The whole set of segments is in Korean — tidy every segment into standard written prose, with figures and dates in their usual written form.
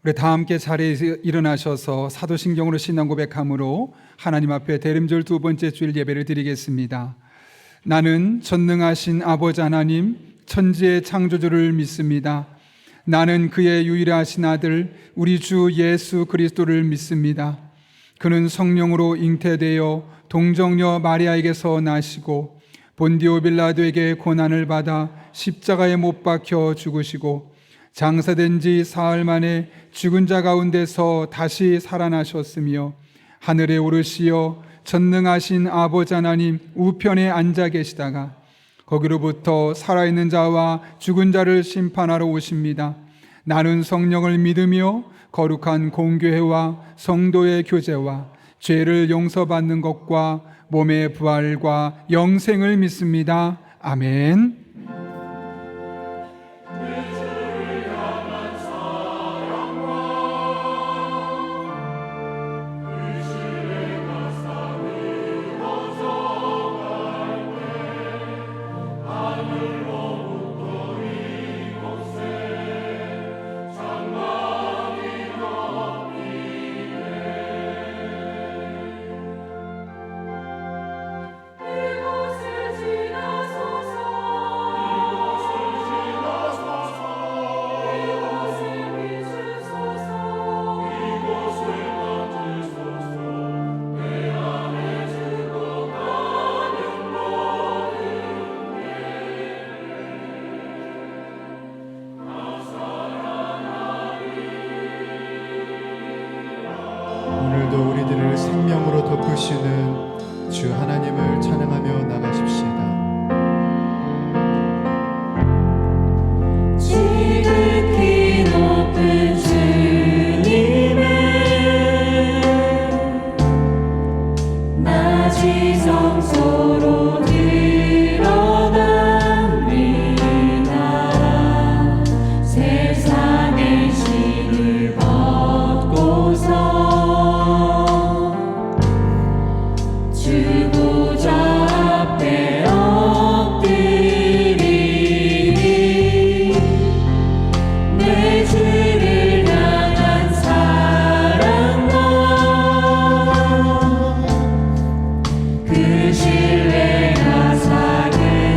우리 다 함께 자리에서 일어나셔서 사도신경으로 신앙 고백함으로 하나님 앞에 대림절 두 번째 주일 예배를 드리겠습니다. 나는 전능하신 아버지 하나님 천지의 창조주를 믿습니다. 나는 그의 유일하신 아들 우리 주 예수 그리스도를 믿습니다. 그는 성령으로 잉태되어 동정녀 마리아에게서 나시고 본디오 빌라도에게 고난을 받아 십자가에 못 박혀 죽으시고 장사된 지 사흘 만에 죽은 자 가운데서 다시 살아나셨으며 하늘에 오르시어 전능하신 아버지 하나님 우편에 앉아 계시다가 거기로부터 살아있는 자와 죽은 자를 심판하러 오십니다. 나는 성령을 믿으며 거룩한 공교회와 성도의 교제와 죄를 용서받는 것과 몸의 부활과 영생을 믿습니다. 아멘. 오늘도 우리들을 생명으로 덮으시는 주 하나님을 찬양하며 나가십시다. 지극히 높은 주님을 낮이 성소로 드러납니다. 세상의 신을 벗고서 주보좌 앞에 엎드리니 내 주를 향한 사랑과 그 신뢰가 사그러져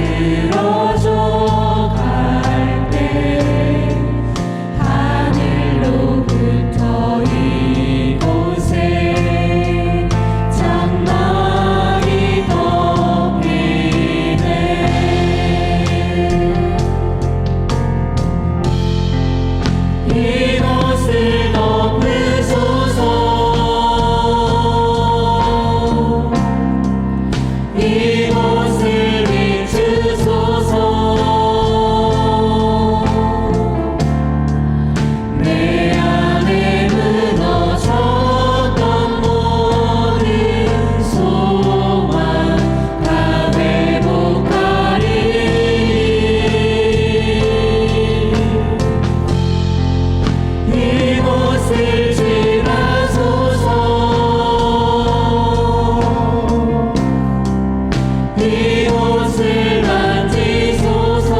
갈 때 하늘로부터 이곳에 장막이 덮이네. 이곳을 덮으소서. 이곳을 비추소서. 내 안에 무너졌던 모든 소망 다 회복하리. 이곳을 지나소서. 이곳을 만지소서.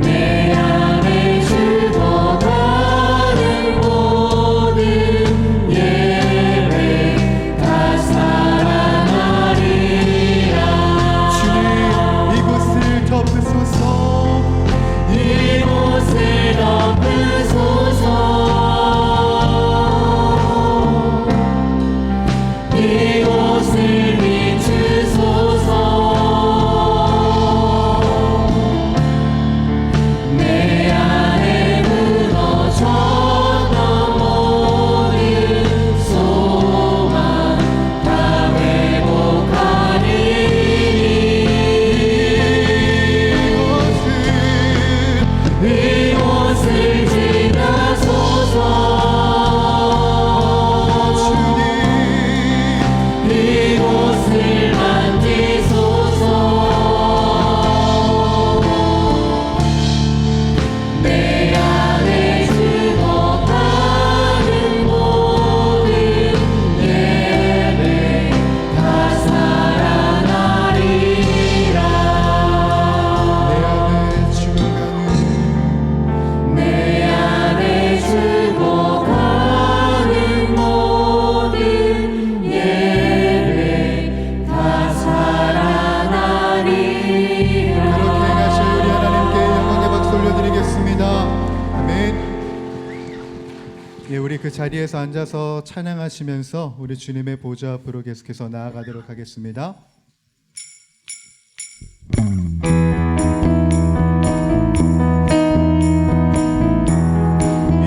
내 안에 죽어가는 모든 예배 다 살아나리라. 주님 이곳을 덮으소서. 이곳을 덮으소서. 이곳을 비추소서. 내 안에 무너졌던 모든 소망 다 회복하리니. 이곳을 지나소서. 이곳을 만지소서. 내 안에 죽어가는 모든 예배 다 살아나리라. 내 안에 죽어가는 우리 그 자리에서 앉아서 찬양하시면서 우리 주님의 보좌 앞으로 계속해서 나아가도록 하겠습니다. 이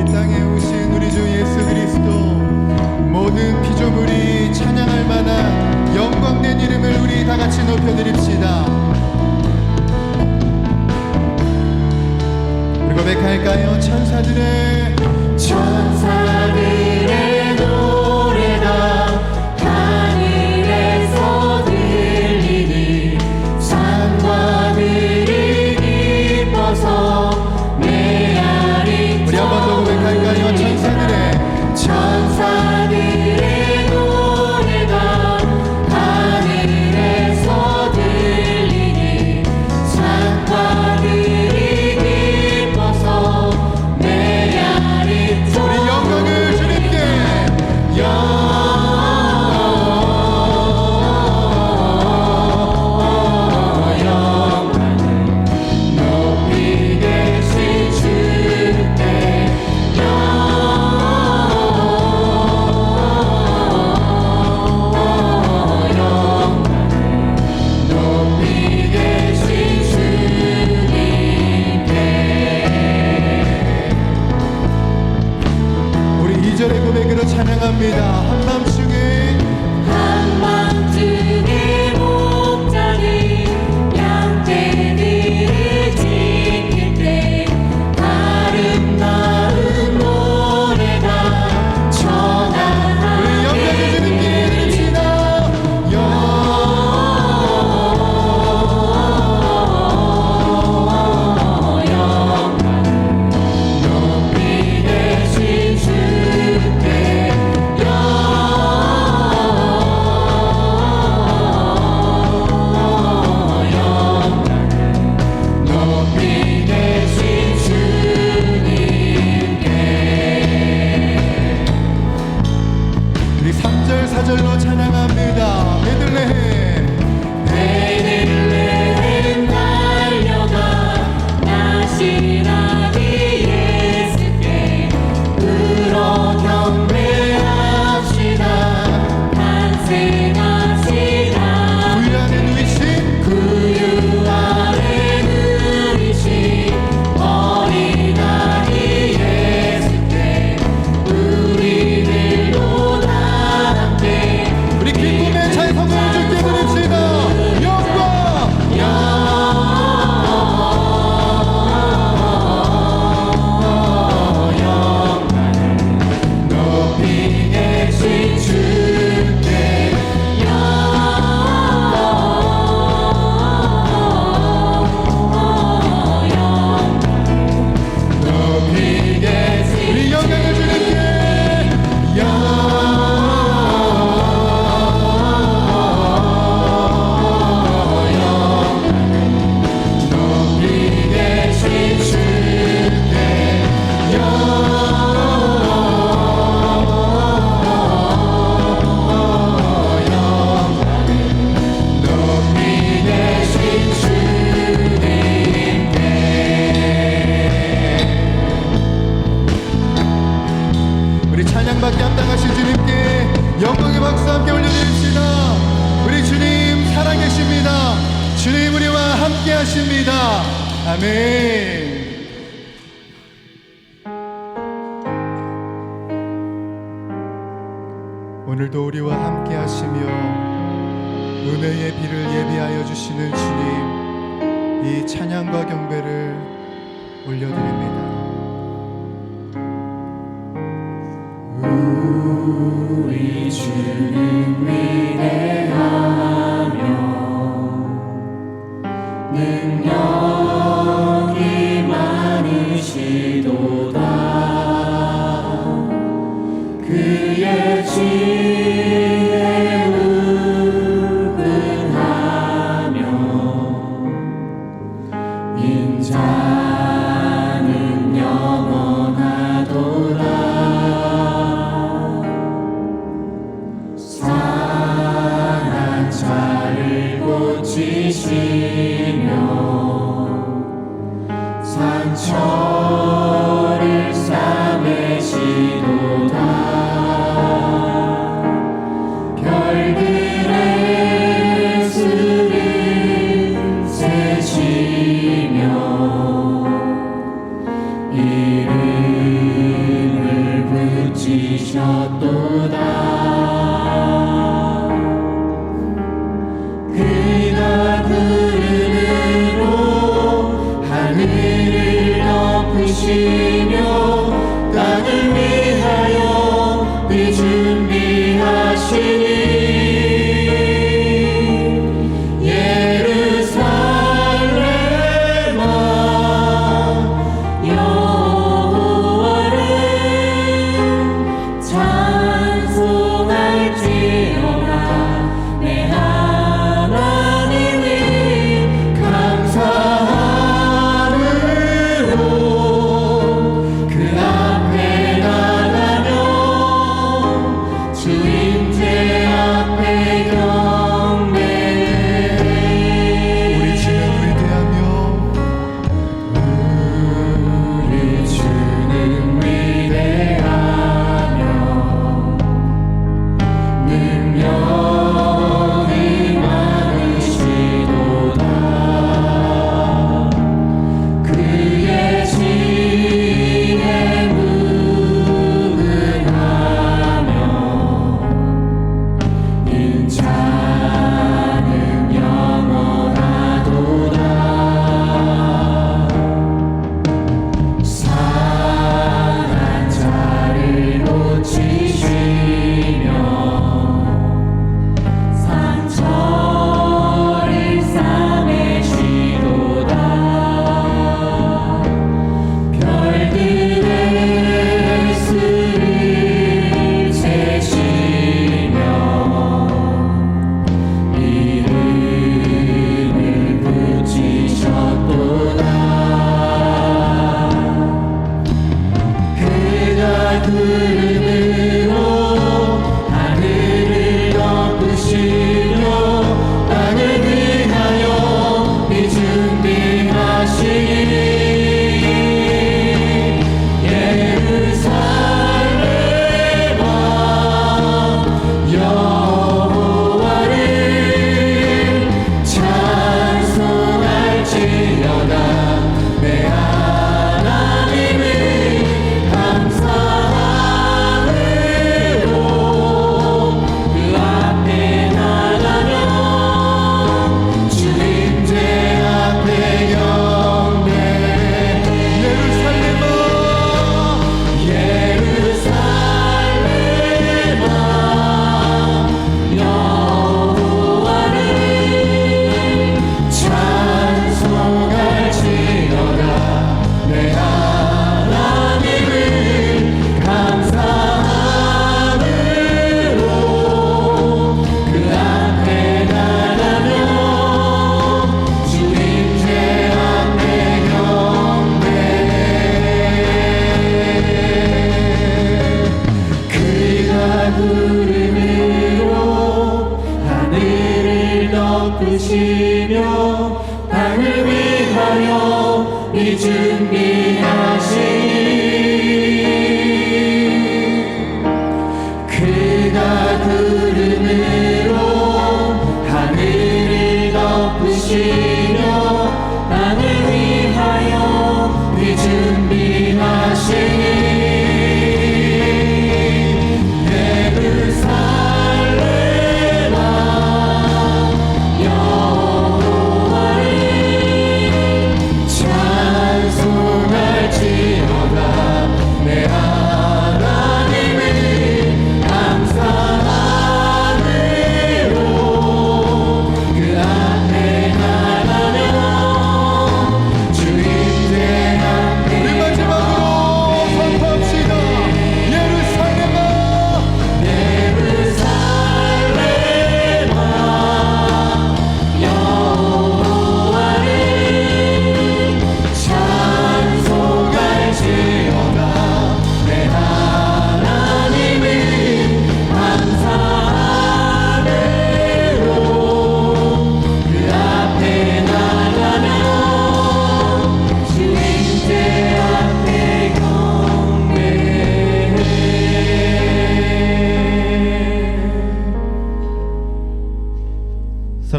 땅에 오신 우리 주 예수 그리스도, 모든 피조물이 찬양할 만한 영광된 이름을 우리 다 같이 높여드립시다. 우리 고백할까요? 천사들의 노래가 하늘에서 들리니 산과들이 기뻐서 메아리 우리 한 번 더 고백할까요? 천사들의 노래가 하늘에서 들리니 산과들이 기뻐서 메아리 우리 영광을 주님께 높이 계신 주께 높이 계신 주님께 우리 2절의 고백으로 찬양합니다. 한밤중에 한밤중에 목자리 양떼들을 지킬 때 아름다운 노래가 우리 영광을 주님께 드립시다. 높이 계신 주께 높이 계신 주님께 우리 3절 4절로 찬양합니다. 베들레헴 달려가 나시라니 예수께 울어 경배합시다. 탄생하시라 구유 안에 누이신 구유 안에 누이신 어린아이 예수께 우리들도 다 함께 우리 기쁨의 찬송을 주께 드립시다. 영광 높이 계신 주께 높이 계신 우리 영광을 주님께 높이 계신 주께 높이 계신 주님께 우리 찬양받기 합당하신 주님께 영광의 박수 함께 올려드립시다. 우리 주님 살아계십니다. 주님 우리와 함께 하십니다. 아멘. 오늘도 우리와 함께 하시며 은혜의 비를 예비하여 주시는 주님, 이 찬양과 경배를 올려드립니다. 우리 주는 위대하며 능력이 많으시도다. 그의 지혜 우근하며 인자는 영원하도다. 상한 자를 고치시며 상처를 싸매시도다. 높으시며 땅을 위하여 이 준비하시니 높으시며 땅을 위하여 이 준비하시니 그가 구름으로 하늘을 덮으시며 땅을 위하여 이 준비하시니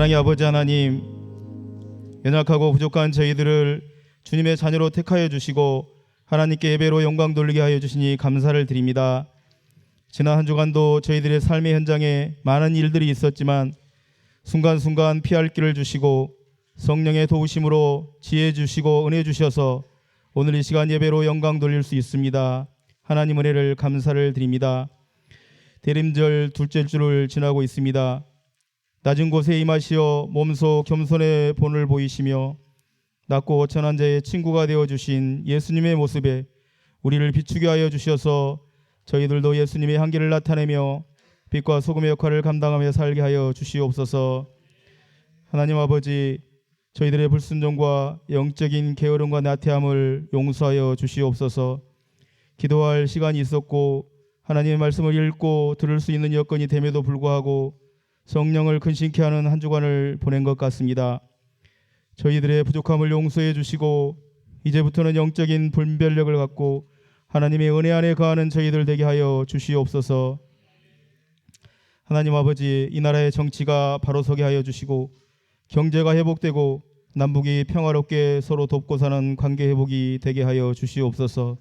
사랑의 아버지 하나님, 연약하고 부족한 저희들을 주님의 자녀로 택하여 주시고 하나님께 예배로 영광 돌리게 하여 주시니 감사를 드립니다. 지난 한 주간도 저희들의 삶의 현장에 많은 일들이 있었지만 순간순간 피할 길을 주시고 성령의 도우심으로 지혜 주시고 은혜 주셔서 오늘 이 시간 예배로 영광 돌릴 수 있습니다. 하나님 은혜를 감사를 드립니다. 대림절 둘째 주를 지나고 있습니다. 낮은 곳에 임하시어 몸소 겸손의 본을 보이시며 낮고 천한 자의 친구가 되어주신 예수님의 모습에 우리를 비추게 하여 주셔서 저희들도 예수님의 향기를 나타내며 빛과 소금의 역할을 감당하며 살게 하여 주시옵소서. 하나님 아버지, 저희들의 불순종과 영적인 게으름과 나태함을 용서하여 주시옵소서. 기도할 시간이 있었고 하나님의 말씀을 읽고 들을 수 있는 여건이 됨에도 불구하고 성령을 근심케 하는 한 주간을 보낸 것 같습니다. 저희들의 부족함을 용서해 주시고 이제부터는 영적인 분별력을 갖고 하나님의 은혜 안에 거하는 저희들 되게 하여 주시옵소서. 하나님 아버지, 이 나라의 정치가 바로 서게 하여 주시고 경제가 회복되고 남북이 평화롭게 서로 돕고 사는 관계 회복이 되게 하여 주시옵소서.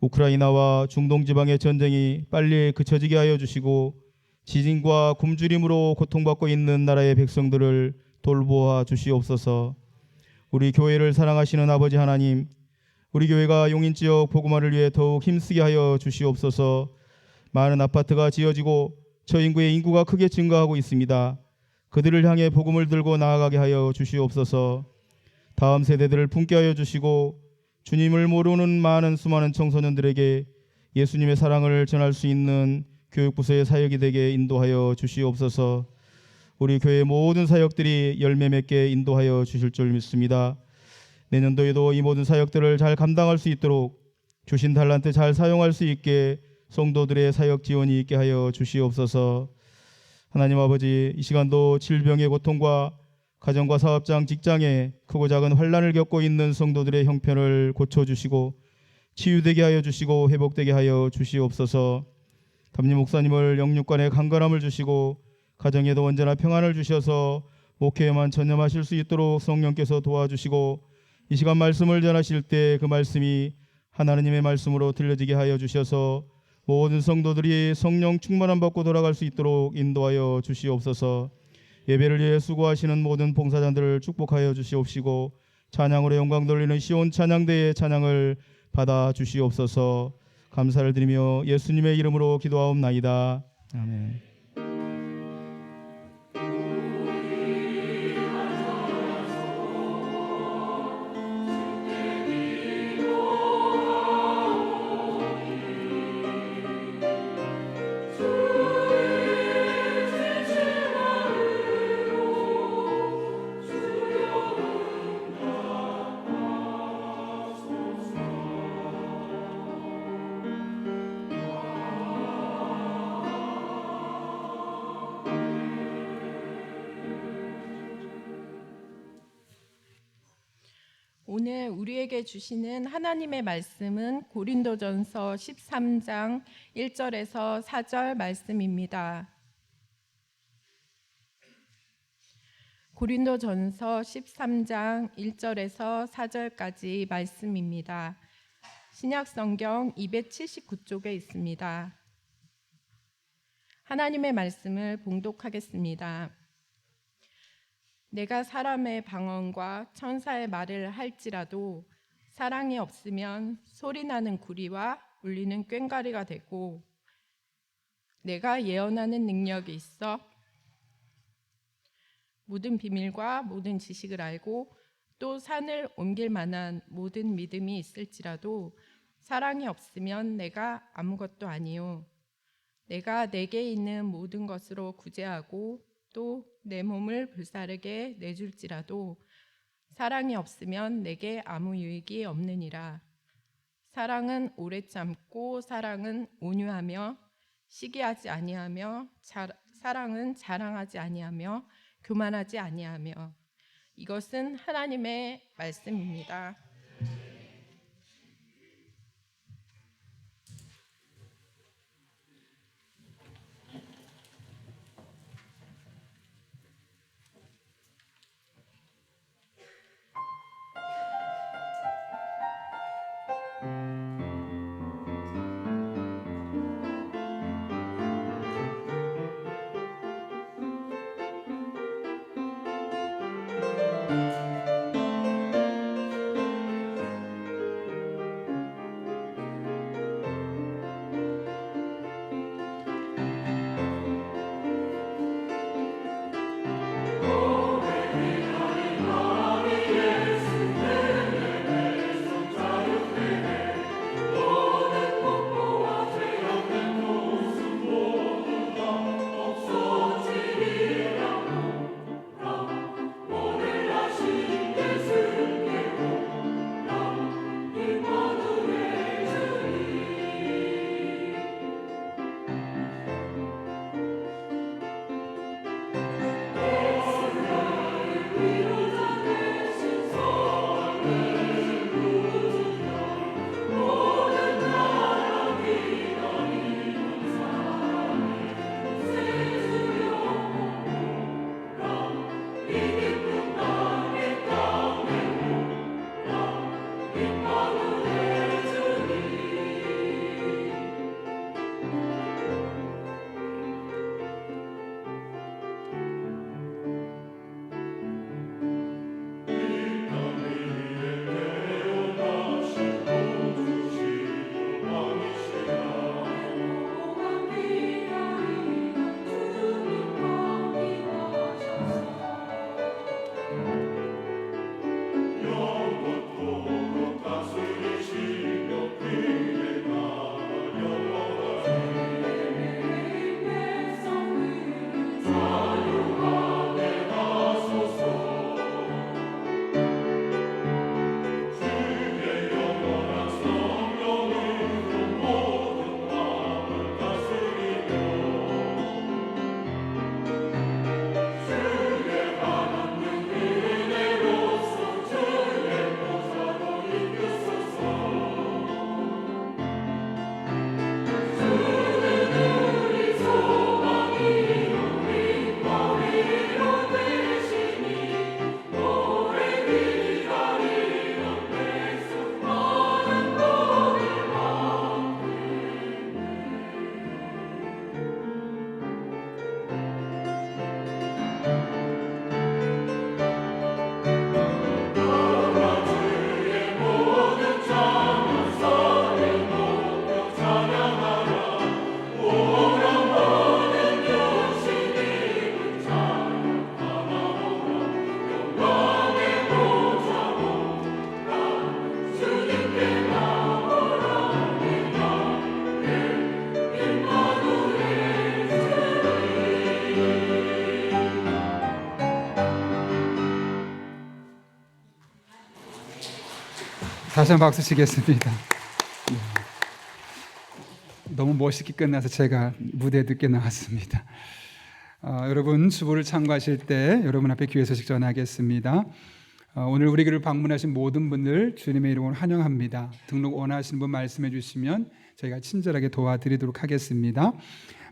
우크라이나와 중동 지방의 전쟁이 빨리 그쳐지게 하여 주시고 지진과 굶주림으로 고통받고 있는 나라의 백성들을 돌보아 주시옵소서. 우리 교회를 사랑하시는 아버지 하나님, 우리 교회가 용인 지역 복음화를 위해 더욱 힘쓰게 하여 주시옵소서. 많은 아파트가 지어지고 저인구의 인구가 크게 증가하고 있습니다. 그들을 향해 복음을 들고 나아가게 하여 주시옵소서. 다음 세대들을 품게 하여 주시고 주님을 모르는 수많은 청소년들에게 예수님의 사랑을 전할 수 있는 교육부서의 사역이 되게 인도하여 주시옵소서. 우리 교회 모든 사역들이 열매 맺게 인도하여 주실 줄 믿습니다. 내년도에도 이 모든 사역들을 잘 감당할 수 있도록 주신 달란트 잘 사용할 수 있게 성도들의 사역 지원이 있게 하여 주시옵소서. 하나님 아버지, 이 시간도 질병의 고통과 가정과 사업장, 직장에 크고 작은 환난을 겪고 있는 성도들의 형편을 고쳐주시고 치유되게 하여 주시고 회복되게 하여 주시옵소서. 담임 목사님을 영육간에 강건함을 주시고 가정에도 언제나 평안을 주셔서 목회에만 전념하실 수 있도록 성령께서 도와주시고 이 시간 말씀을 전하실 때 그 말씀이 하나님의 말씀으로 들려지게 하여 주셔서 모든 성도들이 성령 충만함 받고 돌아갈 수 있도록 인도하여 주시옵소서. 예배를 위해 수고하시는 모든 봉사자들을 축복하여 주시옵시고 찬양으로 영광 돌리는 시온 찬양대의 찬양을 받아 주시옵소서. 감사를 드리며 예수님의 이름으로 기도하옵나이다. 아멘. 오늘 우리에게 주시는 하나님의 말씀은 고린도전서 13장 1절에서 4절 말씀입니다. 고린도전서 13장 1절에서 4절까지 말씀입니다. 신약성경 279쪽에 있습니다. 하나님의 말씀을 봉독하겠습니다. 내가 사람의 방언과 천사의 말을 할지라도 사랑이 없으면 소리나는 구리와 울리는 꽹과리가 되고, 내가 예언하는 능력이 있어 모든 비밀과 모든 지식을 알고 또 산을 옮길 만한 모든 믿음이 있을지라도 사랑이 없으면 내가 아무것도 아니요. 내가 내게 있는 모든 것으로 구제하고 또 내 몸을 불사르게 내줄지라도 사랑이 없으면 내게 아무 유익이 없느니라. 사랑은 오래 참고 사랑은 온유하며 시기하지 아니하며 사랑은 자랑하지 아니하며 교만하지 아니하며. 이것은 하나님의 말씀입니다. 다시 한번 박수 치겠습니다. 너무 멋있게 끝나서 제가 무대에 늦게 나왔습니다. 여러분 주보를 참고하실 때 여러분 앞에 귀의 소식 전하겠습니다. 오늘 우리 교회를 방문하신 모든 분들 주님의 이름으로 환영합니다. 등록 원하시는 분 말씀해 주시면 저희가 친절하게 도와드리도록 하겠습니다.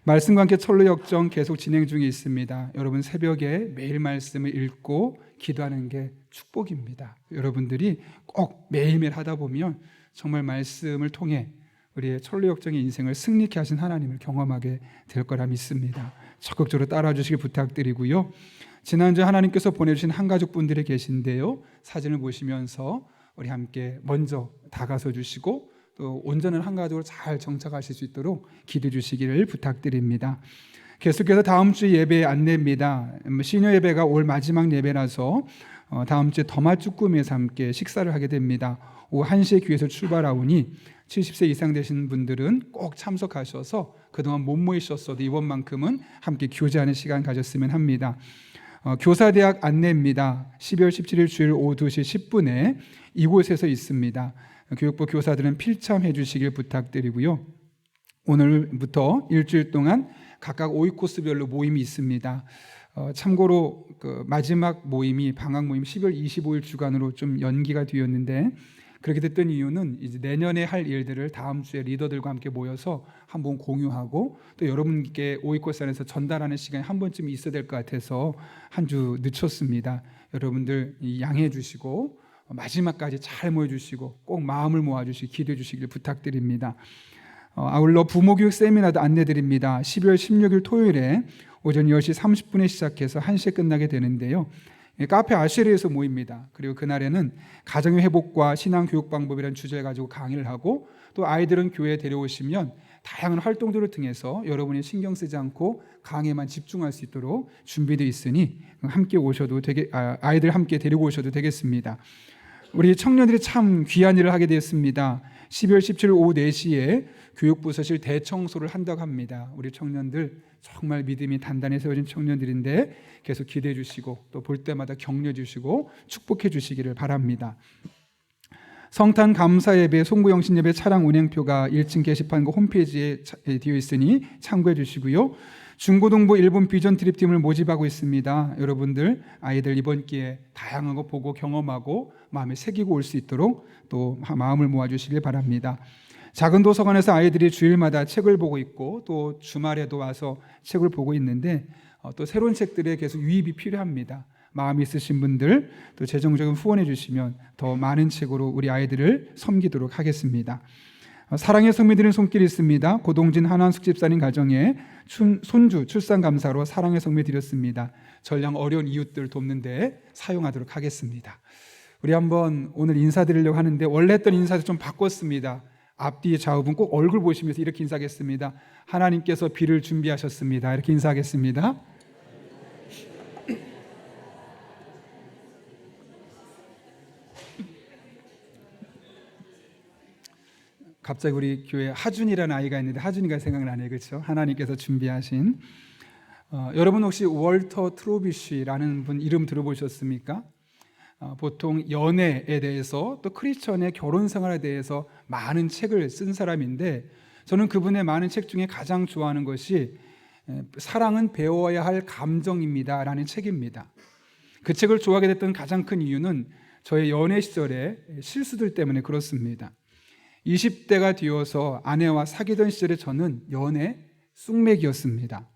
말씀과 함께 철로 역정 계속 진행 중에 있습니다. 여러분 새벽에 매일 말씀을 읽고 기도하는 게 축복입니다. 여러분들이 꼭 매일매일 하다 보면 정말 말씀을 통해 우리의 철로 역정의 인생을 승리케 하신 하나님을 경험하게 될 거라 믿습니다. 적극적으로 따라와 주시길 부탁드리고요. 지난주 하나님께서 보내주신 한 가족 분들이 계신데요. 사진을 보시면서 우리 함께 먼저 다가서 주시고 또 온전한 한 가족으로 잘 정착하실 수 있도록 기도해 주시기를 부탁드립니다. 계속해서 다음 주 예배 안내입니다. 시니어 예배가 올 마지막 예배라서 다음 주에 더마쭈꾸미에서 함께 식사를 하게 됩니다. 오후 1시에 교회에서 출발하오니 70세 이상 되신 분들은 꼭 참석하셔서 그동안 못 모이셨어도 이번만큼은 함께 교제하는 시간 가졌으면 합니다. 교사대학 안내입니다. 12월 17일 주일 오후 2시 10분에 이곳에서 있습니다. 교육부 교사들은 필참해 주시길 부탁드리고요. 오늘부터 일주일 동안 각각 5위 코스별로 모임이 있습니다. 참고로 그 마지막 모임이 방학 모임 10월 25일 주간으로 좀 연기가 되었는데 그렇게 됐던 이유는 이제 내년에 할 일들을 다음 주에 리더들과 함께 모여서 한번 공유하고 또 여러분께 5위 코스 안에서 전달하는 시간이 한 번쯤 있어야 될 것 같아서 한 주 늦췄습니다. 여러분들 양해해 주시고 마지막까지 잘 모여주시고 꼭 마음을 모아주시고 기도해 주시길 부탁드립니다. 아울러 부모교육 세미나도 안내드립니다. 12월 16일 토요일에 오전 10시 30분에 시작해서 1시에 끝나게 되는데요. 카페 아쉐르에서 모입니다. 그리고 그날에는 가정의 회복과 신앙교육 방법이라는 주제를 가지고 강의를 하고 또 아이들은 교회에 데려오시면 다양한 활동들을 통해서 여러분이 신경 쓰지 않고 강의에만 집중할 수 있도록 준비되어 있으니 함께 오셔도 아이들 함께 데리고 오셔도 되겠습니다. 우리 청년들이 참 귀한 일을 하게 되었습니다. 12월 17일 오후 4시에 교육부서실 대청소를 한다고 합니다. 우리 청년들 정말 믿음이 단단히 세워진 청년들인데 계속 기대해 주시고 또 볼 때마다 격려해 주시고 축복해 주시기를 바랍니다. 성탄 감사 예배, 송구 영신 예배 차량 운행표가 1층 게시판과 홈페이지에 되어 있으니 참고해 주시고요. 중고등부 일본 비전 트립팀을 모집하고 있습니다. 여러분들 아이들 이번 기회에 다양한 거 보고 경험하고 마음에 새기고 올 수 있도록 또 마음을 모아주시길 바랍니다. 작은 도서관에서 아이들이 주일마다 책을 보고 있고 또 주말에도 와서 책을 보고 있는데 또 새로운 책들에 계속 유입이 필요합니다. 마음이 있으신 분들 또 재정적인 후원해 주시면 더 많은 책으로 우리 아이들을 섬기도록 하겠습니다. 사랑의 성미 드리는 손길이 있습니다. 고동진 한한숙 집사님 가정에 손주 출산 감사로 사랑의 성미 드렸습니다. 전량 어려운 이웃들 돕는 데 사용하도록 하겠습니다. 우리 한번 오늘 인사드리려고 하는데 원래 했던 인사도 좀 바꿨습니다. 앞뒤 좌우분 꼭 얼굴 보시면서 이렇게 인사하겠습니다. 하나님께서 비를 준비하셨습니다. 이렇게 인사하겠습니다. 갑자기 우리 교회에 하준이라는 아이가 있는데 하준이가 생각나네요. 그렇죠? 하나님께서 준비하신 여러분 혹시 월터 트로비쉬라는 분 이름 들어보셨습니까? 보통 연애에 대해서 또 크리스천의 결혼 생활에 대해서 많은 책을 쓴 사람인데 저는 그분의 많은 책 중에 가장 좋아하는 것이 사랑은 배워야 할 감정입니다 라는 책입니다. 그 책을 좋아하게 됐던 가장 큰 이유는 저의 연애 시절의 실수들 때문에 그렇습니다. 20대가 되어서 아내와 사귀던 시절에 저는 연애 쑥맥이었습니다.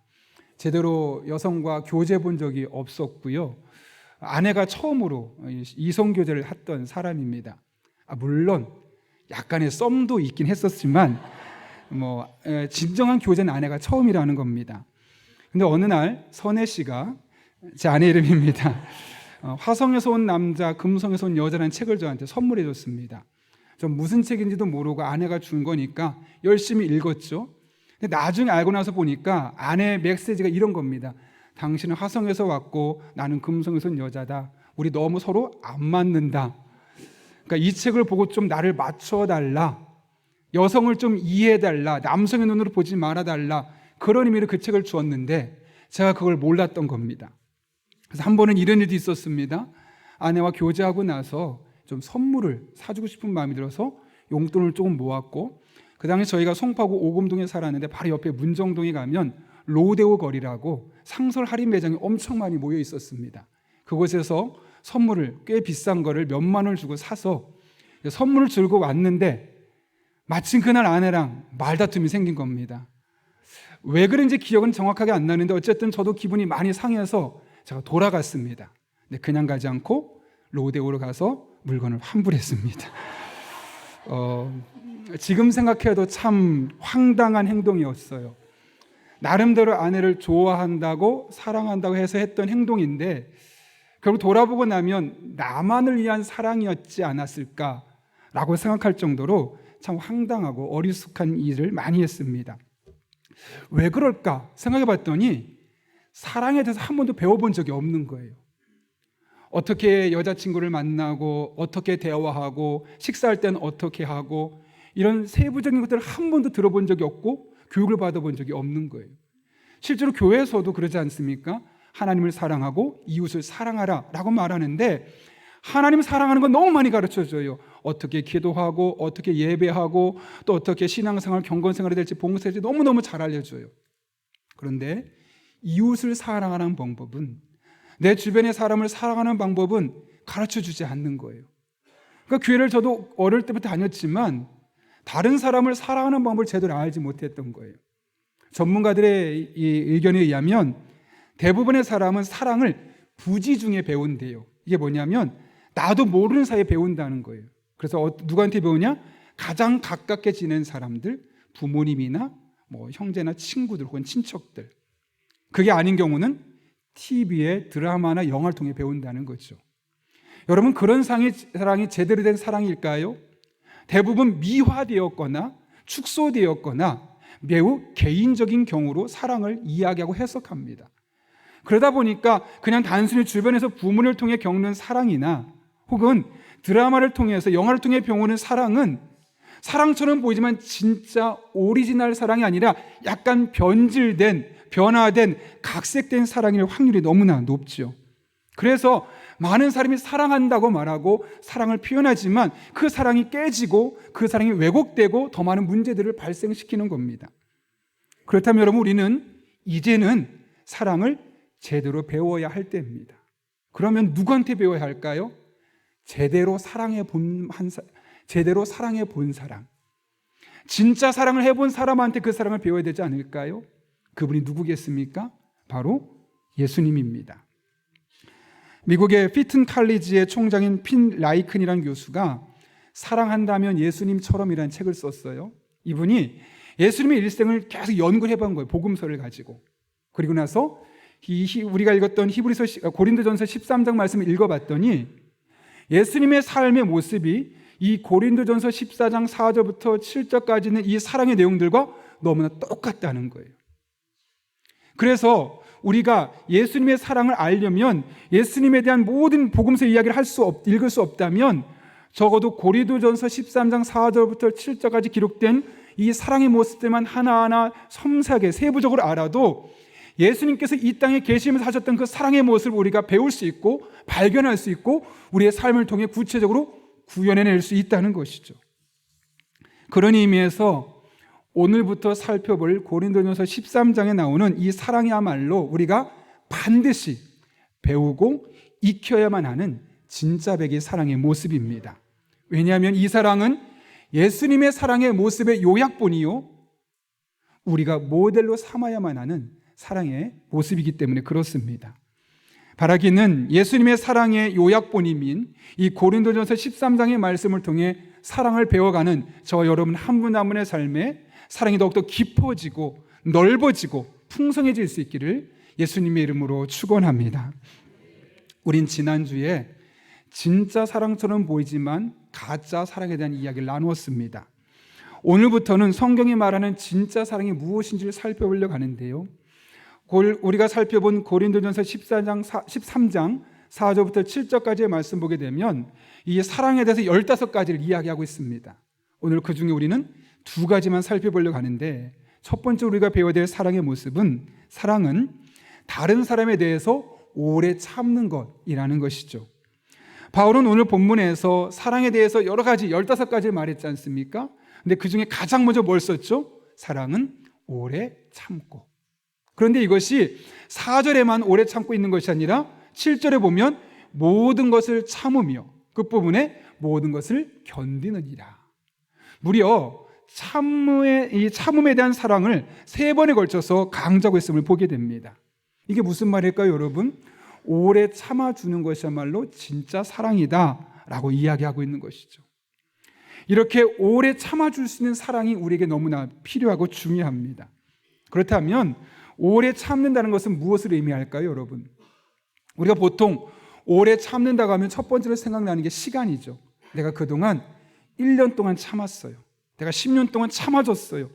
제대로 여성과 교제 본 적이 없었고요. 아내가 처음으로 이성교제를 했던 사람입니다. 물론 약간의 썸도 있긴 했었지만 진정한 교제는 아내가 처음이라는 겁니다. 근데 어느 날 선혜 씨가 제 아내 이름입니다. 화성에서 온 남자, 금성에서 온 여자라는 책을 저한테 선물해 줬습니다. 전 무슨 책인지도 모르고 아내가 준 거니까 열심히 읽었죠. 근데 나중에 알고 나서 보니까 아내의 메시지가 이런 겁니다. 당신은 화성에서 왔고 나는 금성에서 온 여자다. 우리 너무 서로 안 맞는다. 그러니까 이 책을 보고 좀 나를 맞춰달라. 여성을 좀 이해해달라. 남성의 눈으로 보지 말아달라. 그런 의미로 그 책을 주었는데 제가 그걸 몰랐던 겁니다. 그래서 한 번은 이런 일도 있었습니다. 아내와 교제하고 나서 좀 선물을 사주고 싶은 마음이 들어서 용돈을 조금 모았고, 그 당시 저희가 송파구 오금동에 살았는데 바로 옆에 문정동에 가면 로데오 거리라고 상설 할인 매장이 엄청 많이 모여 있었습니다. 그곳에서 선물을 꽤 비싼 거를 몇만 원을 주고 사서 선물을 들고 왔는데 마침 그날 아내랑 말다툼이 생긴 겁니다. 왜 그런지 기억은 정확하게 안 나는데 어쨌든 저도 기분이 많이 상해서 제가 돌아갔습니다. 근데 그냥 가지 않고 로데오로 가서 물건을 환불했습니다. 지금 생각해도 참 황당한 행동이었어요. 나름대로 아내를 좋아한다고 사랑한다고 해서 했던 행동인데 결국 돌아보고 나면 나만을 위한 사랑이었지 않았을까라고 생각할 정도로 참 황당하고 어리숙한 일을 많이 했습니다. 왜 그럴까 생각해 봤더니 사랑에 대해서 한 번도 배워본 적이 없는 거예요. 어떻게 여자친구를 만나고 어떻게 대화하고 식사할 때는 어떻게 하고 이런 세부적인 것들을 한 번도 들어본 적이 없고 교육을 받아본 적이 없는 거예요. 실제로 교회에서도 그러지 않습니까? 하나님을 사랑하고 이웃을 사랑하라 라고 말하는데 하나님을 사랑하는 건 너무 많이 가르쳐줘요. 어떻게 기도하고 어떻게 예배하고 또 어떻게 신앙생활 경건생활이 될지 봉사할지 너무너무 잘 알려줘요. 그런데 이웃을 사랑하는 방법은, 내 주변의 사람을 사랑하는 방법은 가르쳐주지 않는 거예요. 그러니까 교회를 저도 어릴 때부터 다녔지만 다른 사람을 사랑하는 방법을 제대로 알지 못했던 거예요. 전문가들의 이 의견에 의하면 대부분의 사람은 사랑을 부지 중에 배운대요. 이게 뭐냐면 나도 모르는 사이에 배운다는 거예요. 그래서 누구한테 배우냐? 가장 가깝게 지낸 사람들, 부모님이나 뭐 형제나 친구들 혹은 친척들. 그게 아닌 경우는 TV에 드라마나 영화를 통해 배운다는 거죠. 여러분, 그런 사랑이 제대로 된 사랑일까요? 대부분 미화되었거나 축소되었거나 매우 개인적인 경우로 사랑을 이야기하고 해석합니다. 그러다 보니까 그냥 단순히 주변에서 부모를 통해 겪는 사랑이나 혹은 드라마를 통해서 영화를 통해 배우는 사랑은 사랑처럼 보이지만 진짜 오리지널 사랑이 아니라 약간 변질된, 변화된, 각색된 사랑일 확률이 너무나 높죠. 그래서 많은 사람이 사랑한다고 말하고 사랑을 표현하지만 그 사랑이 깨지고 그 사랑이 왜곡되고 더 많은 문제들을 발생시키는 겁니다. 그렇다면 여러분, 우리는 이제는 사랑을 제대로 배워야 할 때입니다. 그러면 누구한테 배워야 할까요? 제대로 사랑해 본 사랑, 진짜 사랑을 해본 사람한테 그 사랑을 배워야 되지 않을까요? 그분이 누구겠습니까? 바로 예수님입니다. 미국의 피튼 칼리지의 총장인 핀 라이큰이라는 교수가 사랑한다면 예수님처럼이라는 책을 썼어요. 이분이 예수님의 일생을 계속 연구를 해본 거예요. 복음서를 가지고. 그리고 나서 우리가 읽었던 고린도전서 13장 말씀을 읽어봤더니 예수님의 삶의 모습이 이 고린도전서 14장 4절부터 7절까지 있는 이 사랑의 내용들과 너무나 똑같다는 거예요. 그래서 우리가 예수님의 사랑을 알려면 예수님에 대한 모든 복음서 이야기를 읽을 수 없다면 적어도 고린도전서 13장 4절부터 7절까지 기록된 이 사랑의 모습들만 하나하나 섬세하게 세부적으로 알아도 예수님께서 이 땅에 계시면서 하셨던 그 사랑의 모습을 우리가 배울 수 있고 발견할 수 있고 우리의 삶을 통해 구체적으로 구현해낼 수 있다는 것이죠. 그런 의미에서 오늘부터 살펴볼 고린도전서 13장에 나오는 이 사랑이야말로 우리가 반드시 배우고 익혀야만 하는 진짜 백의 사랑의 모습입니다. 왜냐하면 이 사랑은 예수님의 사랑의 모습의 요약본이요, 우리가 모델로 삼아야만 하는 사랑의 모습이기 때문에 그렇습니다. 바라기는 예수님의 사랑의 요약본임인 이 고린도전서 13장의 말씀을 통해 사랑을 배워가는 저 여러분 한 분 한 분의 삶에 사랑이 더욱더 깊어지고 넓어지고 풍성해질 수 있기를 예수님의 이름으로 축원합니다. 우린 지난주에 진짜 사랑처럼 보이지만 가짜 사랑에 대한 이야기를 나누었습니다. 오늘부터는 성경이 말하는 진짜 사랑이 무엇인지를 살펴보려고 하는데요, 우리가 살펴본 고린도전서 13장 4절부터 7절까지의 말씀 보게 되면 이 사랑에 대해서 15가지를 이야기하고 있습니다. 오늘 그 중에 우리는 2가지만 살펴보려고 하는데, 첫 번째 우리가 배워야 될 사랑의 모습은, 사랑은 다른 사람에 대해서 오래 참는 것이라는 것이죠. 바울은 오늘 본문에서 사랑에 대해서 여러 가지 15가지를 말했지 않습니까? 근데 그 중에 가장 먼저 뭘 썼죠? 사랑은 오래 참고. 그런데 이것이 4절에만 오래 참고 있는 것이 아니라 7절에 보면 모든 것을 참으며 끝부분에 모든 것을 견디느니라. 무려 이 참음에 대한 사랑을 3번에 걸쳐서 강조하고 있음을 보게 됩니다. 이게 무슨 말일까요, 여러분? 오래 참아주는 것이야말로 진짜 사랑이다 라고 이야기하고 있는 것이죠. 이렇게 오래 참아줄 수 있는 사랑이 우리에게 너무나 필요하고 중요합니다. 그렇다면 오래 참는다는 것은 무엇을 의미할까요, 여러분? 우리가 보통 오래 참는다고 하면 첫 번째로 생각나는 게 시간이죠. 내가 그동안 1년 동안 참았어요. 내가 10년 동안 참아줬어요.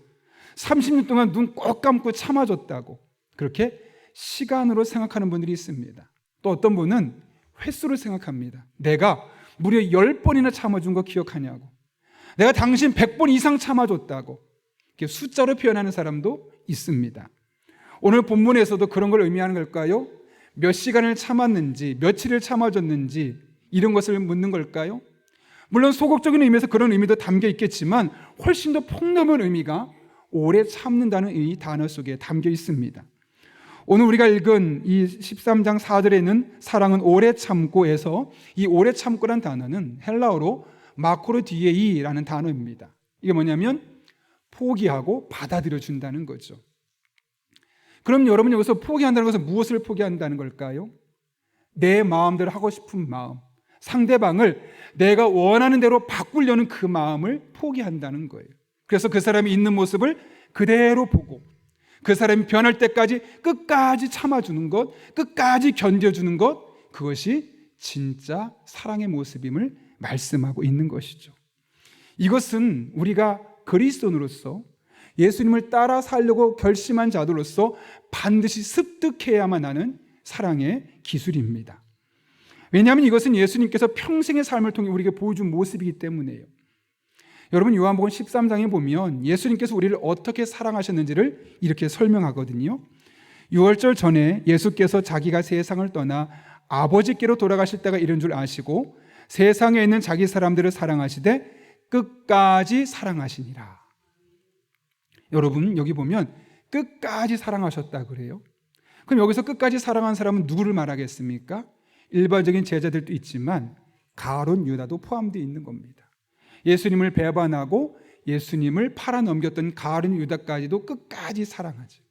30년 동안 눈 꼭 감고 참아줬다고. 그렇게 시간으로 생각하는 분들이 있습니다. 또 어떤 분은 횟수를 생각합니다. 내가 무려 10번이나 참아준 거 기억하냐고. 내가 당신 100번 이상 참아줬다고. 이렇게 숫자로 표현하는 사람도 있습니다. 오늘 본문에서도 그런 걸 의미하는 걸까요? 몇 시간을 참았는지, 며칠을 참아줬는지 이런 것을 묻는 걸까요? 물론 소극적인 의미에서 그런 의미도 담겨 있겠지만 훨씬 더 폭넓은 의미가 오래 참는다는 이 단어 속에 담겨 있습니다. 오늘 우리가 읽은 이 13장 4절에는 사랑은 오래 참고에서 이 오래 참고란 단어는 헬라어로 마코르디에이라는 단어입니다. 이게 뭐냐면 포기하고 받아들여 준다는 거죠. 그럼 여러분 여기서 포기한다는 것은 무엇을 포기한다는 걸까요? 내 마음대로 하고 싶은 마음, 상대방을 내가 원하는 대로 바꾸려는 그 마음을 포기한다는 거예요. 그래서 그 사람이 있는 모습을 그대로 보고 그 사람이 변할 때까지 끝까지 참아주는 것, 끝까지 견뎌주는 것, 그것이 진짜 사랑의 모습임을 말씀하고 있는 것이죠. 이것은 우리가 그리스도인으로서 예수님을 따라 살려고 결심한 자들로서 반드시 습득해야만 하는 사랑의 기술입니다. 왜냐하면 이것은 예수님께서 평생의 삶을 통해 우리에게 보여준 모습이기 때문에요. 여러분 요한복음 13장에 보면 예수님께서 우리를 어떻게 사랑하셨는지를 이렇게 설명하거든요. 6월절 전에 예수께서 자기가 세상을 떠나 아버지께로 돌아가실 때가 이른 줄 아시고 세상에 있는 자기 사람들을 사랑하시되 끝까지 사랑하시니라. 여러분 여기 보면 끝까지 사랑하셨다 그래요. 그럼 여기서 끝까지 사랑한 사람은 누구를 말하겠습니까? 일반적인 제자들도 있지만 가룟 유다도 포함되어 있는 겁니다. 예수님을 배반하고 예수님을 팔아넘겼던 가룟 유다까지도 끝까지 사랑하죠.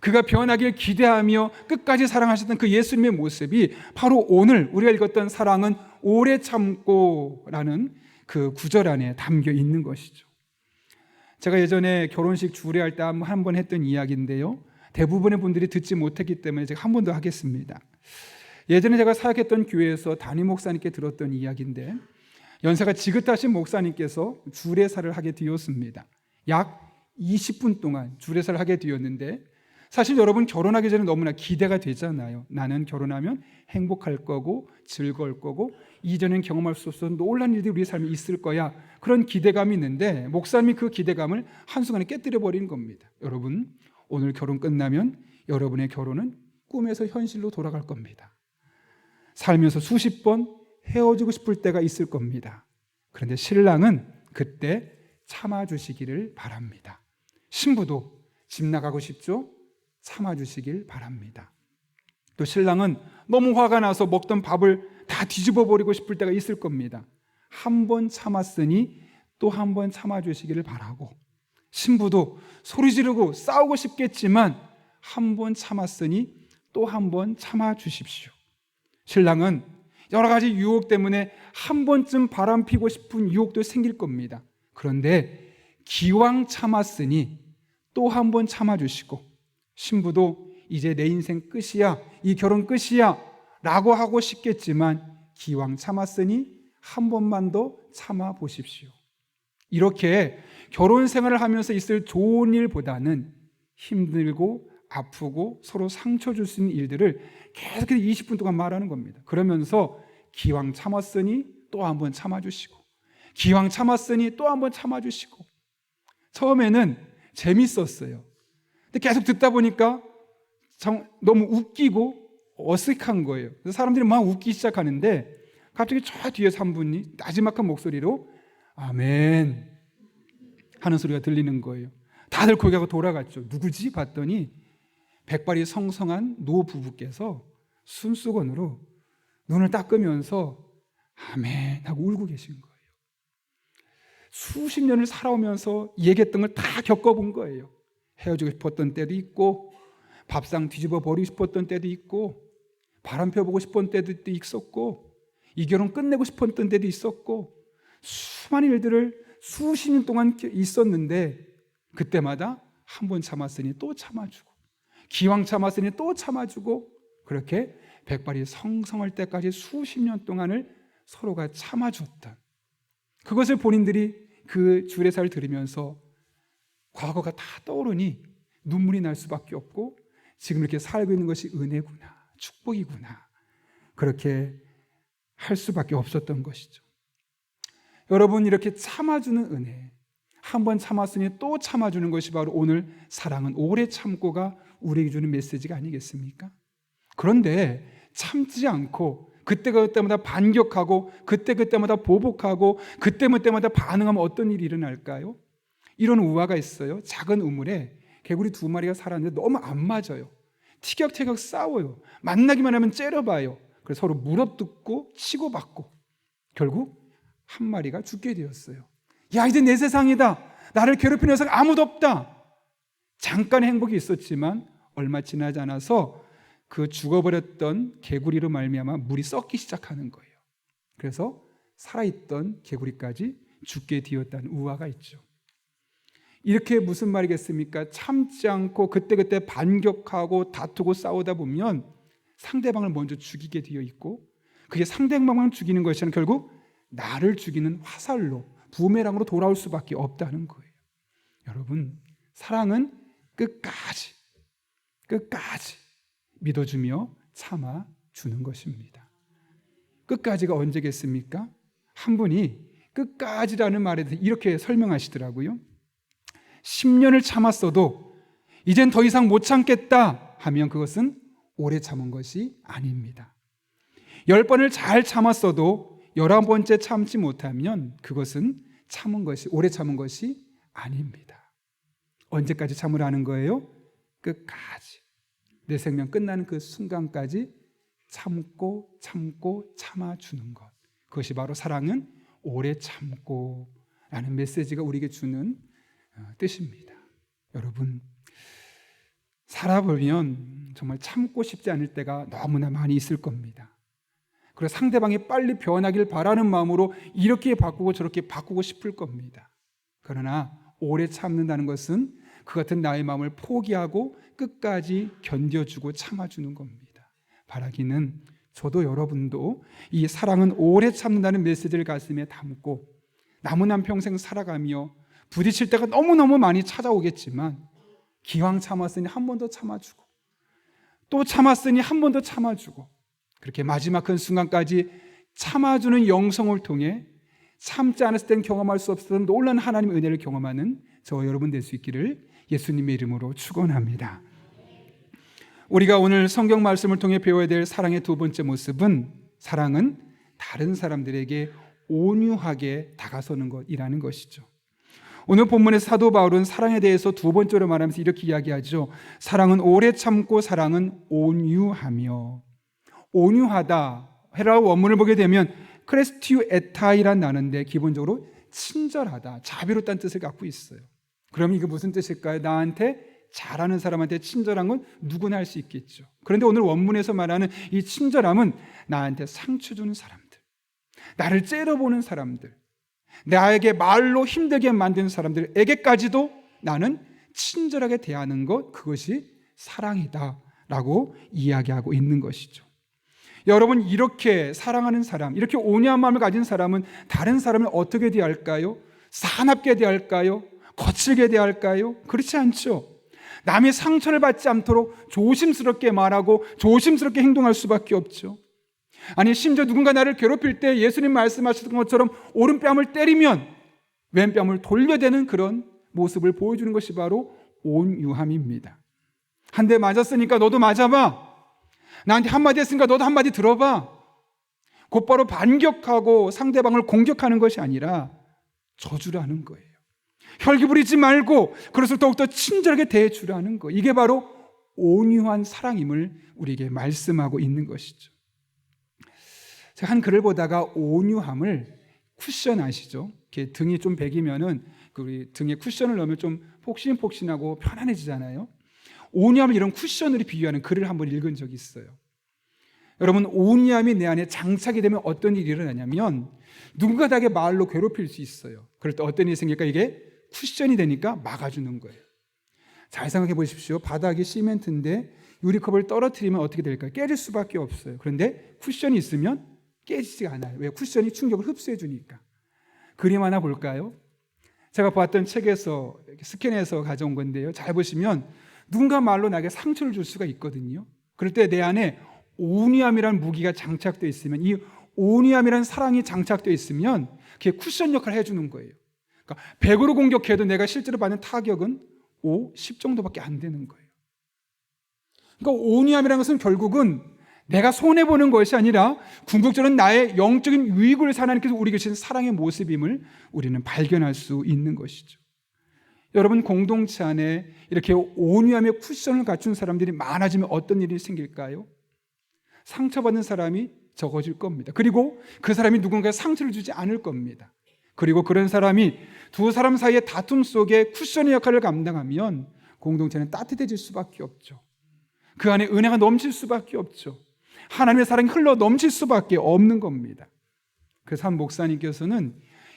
그가 변하길 기대하며 끝까지 사랑하셨던 그 예수님의 모습이 바로 오늘 우리가 읽었던 사랑은 오래 참고라는 그 구절 안에 담겨 있는 것이죠. 제가 예전에 결혼식 주례할 때 한 번 했던 이야기인데요. 대부분의 분들이 듣지 못했기 때문에 제가 한 번 더 하겠습니다. 예전에 제가 사역했던 교회에서 담임 목사님께 들었던 이야기인데 연세가 지긋하신 목사님께서 주례사를 하게 되었습니다. 약 20분 동안 주례사를 하게 되었는데 사실 여러분 결혼하기 전에 너무나 기대가 되잖아요. 나는 결혼하면 행복할 거고 즐거울 거고 이전엔 경험할 수 없었던 놀라운 일들이 우리 삶에 있을 거야. 그런 기대감이 있는데 목사님이 그 기대감을 한순간에 깨뜨려 버리는 겁니다. 여러분 오늘 결혼 끝나면 여러분의 결혼은 꿈에서 현실로 돌아갈 겁니다. 살면서 수십 번 헤어지고 싶을 때가 있을 겁니다. 그런데 신랑은 그때 참아주시기를 바랍니다. 신부도 집 나가고 싶죠? 참아주시길 바랍니다. 또 신랑은 너무 화가 나서 먹던 밥을 다 뒤집어 버리고 싶을 때가 있을 겁니다. 한 번 참았으니 또 한 번 참아주시기를 바라고 신부도 소리 지르고 싸우고 싶겠지만 한 번 참았으니 또 한 번 참아주십시오. 신랑은 여러 가지 유혹 때문에 한 번쯤 바람 피고 싶은 유혹도 생길 겁니다. 그런데 기왕 참았으니 또 한 번 참아주시고 신부도 이제 내 인생 끝이야, 이 결혼 끝이야 라고 하고 싶겠지만 기왕 참았으니 한 번만 더 참아보십시오. 이렇게 결혼 생활을 하면서 있을 좋은 일보다는 힘들고 아프고 서로 상처 줄 수 있는 일들을 계속해서 20분 동안 말하는 겁니다. 그러면서 기왕 참았으니 또 한 번 참아주시고 기왕 참았으니 또 한 번 참아주시고 처음에는 재밌었어요. 근데 계속 듣다 보니까 너무 웃기고 어색한 거예요. 그래서 사람들이 막 웃기 시작하는데 갑자기 저 뒤에서 한 분이 나지막한 목소리로 아멘 하는 소리가 들리는 거예요. 다들 고개가 돌아갔죠. 누구지? 봤더니 백발이 성성한 노 부부께서 숨수건으로 눈을 닦으면서 아멘 하고 울고 계신 거예요. 수십 년을 살아오면서 얘기했던 걸 다 겪어본 거예요. 헤어지고 싶었던 때도 있고, 밥상 뒤집어 버리고 싶었던 때도 있고, 바람 펴보고 싶었던 때도 있었고, 이 결혼 끝내고 싶었던 때도 있었고, 수많은 일들을 수십 년 동안 있었는데 그때마다 한 번 참았으니 또 참아주고, 기왕 참았으니 또 참아주고, 그렇게 백발이 성성할 때까지 수십 년 동안을 서로가 참아줬던, 그것을 본인들이 그 주례사를 들으면서 과거가 다 떠오르니 눈물이 날 수밖에 없고, 지금 이렇게 살고 있는 것이 은혜구나, 축복이구나, 그렇게 할 수밖에 없었던 것이죠. 여러분, 이렇게 참아주는 은혜, 한 번 참았으니 또 참아주는 것이 바로 오늘 사랑은 오래 참고가 우리에게 주는 메시지가 아니겠습니까? 그런데 참지 않고 그때마다 반격하고 그때마다 보복하고 그때마다 반응하면 어떤 일이 일어날까요? 이런 우화가 있어요. 작은 우물에 개구리 2마리가 살았는데 너무 안 맞아요. 티격태격 싸워요. 만나기만 하면 째려봐요. 그래서 서로 물어뜯고 치고받고 결국 한 마리가 죽게 되었어요. 야, 이제 내 세상이다. 나를 괴롭히는 녀석 아무도 없다. 잠깐의 행복이 있었지만 얼마 지나지 않아서 그 죽어버렸던 개구리로 말미암아 물이 썩기 시작하는 거예요. 그래서 살아있던 개구리까지 죽게 되었다는 우화가 있죠. 이렇게 무슨 말이겠습니까? 참지 않고 그때 반격하고 다투고 싸우다 보면 상대방을 먼저 죽이게 되어 있고, 그게 상대방만 죽이는 것이 아니라 결국 나를 죽이는 화살로, 부메랑으로 돌아올 수밖에 없다는 거예요. 여러분, 사랑은 끝까지 믿어주며 참아주는 것입니다. 끝까지가 언제겠습니까? 한 분이 끝까지라는 말에 대해서 이렇게 설명하시더라고요. 10년을 참았어도 이젠 더 이상 못 참겠다 하면 그것은 오래 참은 것이 아닙니다. 10번을 잘 참았어도 11번째 참지 못하면 그것은 오래 참은 것이 아닙니다. 언제까지 참으라는 거예요? 끝까지. 내 생명 끝나는 그 순간까지 참고 참아주는 것. 그것이 바로 사랑은 오래 참고 라는 메시지가 우리에게 주는 뜻입니다. 여러분, 살아보면 정말 참고 싶지 않을 때가 너무나 많이 있을 겁니다. 그래서 상대방이 빨리 변하길 바라는 마음으로 이렇게 바꾸고 저렇게 바꾸고 싶을 겁니다. 그러나 오래 참는다는 것은 그 같은 나의 마음을 포기하고 끝까지 견뎌주고 참아주는 겁니다. 바라기는 저도 여러분도 이 사랑은 오래 참는다는 메시지를 가슴에 담고 남은 한 평생 살아가며 부딪힐 때가 너무너무 많이 찾아오겠지만 기왕 참았으니 한 번 더 참아주고 또 참았으니 한 번 더 참아주고 그렇게 마지막 그 순간까지 참아주는 영성을 통해 참지 않았을 땐 경험할 수 없었던 놀라운 하나님의 은혜를 경험하는 저와 여러분 될 수 있기를 예수님의 이름으로 축원합니다. 우리가 오늘 성경 말씀을 통해 배워야 될 사랑의 두 번째 모습은 사랑은 다른 사람들에게 온유하게 다가서는 것이라는 것이죠. 오늘 본문에서 사도 바울은 사랑에 대해서 두 번째로 말하면서 이렇게 이야기하죠. 사랑은 오래 참고 사랑은 온유하며. 온유하다, 헤라어 원문을 보게 되면 크레스티우 에타이란 단어인데 기본적으로 친절하다, 자비롭다는 뜻을 갖고 있어요. 그럼 이게 무슨 뜻일까요? 나한테 잘하는 사람한테 친절한 건 누구나 할 수 있겠죠. 그런데 오늘 원문에서 말하는 이 친절함은 나한테 상처 주는 사람들, 나를 째려보는 사람들, 나에게 말로 힘들게 만드는 사람들에게까지도 나는 친절하게 대하는 것, 그것이 사랑이다 라고 이야기하고 있는 것이죠. 여러분, 이렇게 사랑하는 사람, 이렇게 온유한 마음을 가진 사람은 다른 사람을 어떻게 대할까요? 사납게 대할까요? 거칠게 대할까요? 그렇지 않죠. 남의 상처를 받지 않도록 조심스럽게 말하고 조심스럽게 행동할 수밖에 없죠. 아니, 심지어 누군가 나를 괴롭힐 때 예수님 말씀하셨던 것처럼 오른뺨을 때리면 왼뺨을 돌려대는 그런 모습을 보여주는 것이 바로 온유함입니다. 한 대 맞았으니까 너도 맞아봐. 나한테 한마디 했으니까 너도 한마디 들어봐. 곧바로 반격하고 상대방을 공격하는 것이 아니라 저주라는 거예요. 혈기 부리지 말고 그것을 더욱더 친절하게 대해주라는 거. 이게 바로 온유한 사랑임을 우리에게 말씀하고 있는 것이죠. 제가 한 글을 보다가 온유함을 쿠션 아시죠? 이렇게 등이 좀 베기면은 우리 등에 쿠션을 넣으면 좀 폭신폭신하고 편안해지잖아요. 온유함을 이런 쿠션으로 비유하는 글을 한번 읽은 적이 있어요. 여러분, 온유함이 내 안에 장착이 되면 어떤 일이 일어나냐면 누군가 나에게 말로 괴롭힐 수 있어요. 그럴 때 어떤 일이 생길까? 이게 쿠션이 되니까 막아주는 거예요. 잘 생각해 보십시오. 바닥이 시멘트인데 유리컵을 떨어뜨리면 어떻게 될까요? 깨질 수밖에 없어요. 그런데 쿠션이 있으면 깨지지 않아요. 왜? 쿠션이 충격을 흡수해 주니까. 그림 하나 볼까요? 제가 봤던 책에서 스캔해서 가져온 건데요. 잘 보시면 누군가 말로 나에게 상처를 줄 수가 있거든요. 그럴 때 내 안에 온유함이라는 무기가 장착되어 있으면, 이 온유함이라는 사랑이 장착되어 있으면 그게 쿠션 역할을 해주는 거예요. 그러니까 100으로 공격해도 내가 실제로 받는 타격은 5, 10 정도밖에 안 되는 거예요. 그러니까 온유함이라는 것은 결국은 내가 손해보는 것이 아니라 궁극적으로 나의 영적인 유익을 위해서 하나님께서 우리에게 주신 사랑의 모습임을 우리는 발견할 수 있는 것이죠. 여러분, 공동체 안에 이렇게 온유함의 쿠션을 갖춘 사람들이 많아지면 어떤 일이 생길까요? 상처받는 사람이 적어질 겁니다. 그리고 그 사람이 누군가에 상처를 주지 않을 겁니다. 그리고 그런 사람이 두 사람 사이의 다툼 속에 쿠션의 역할을 감당하면 공동체는 따뜻해질 수밖에 없죠. 그 안에 은혜가 넘칠 수밖에 없죠. 하나님의 사랑이 흘러 넘칠 수밖에 없는 겁니다. 그래서 한 목사님께서는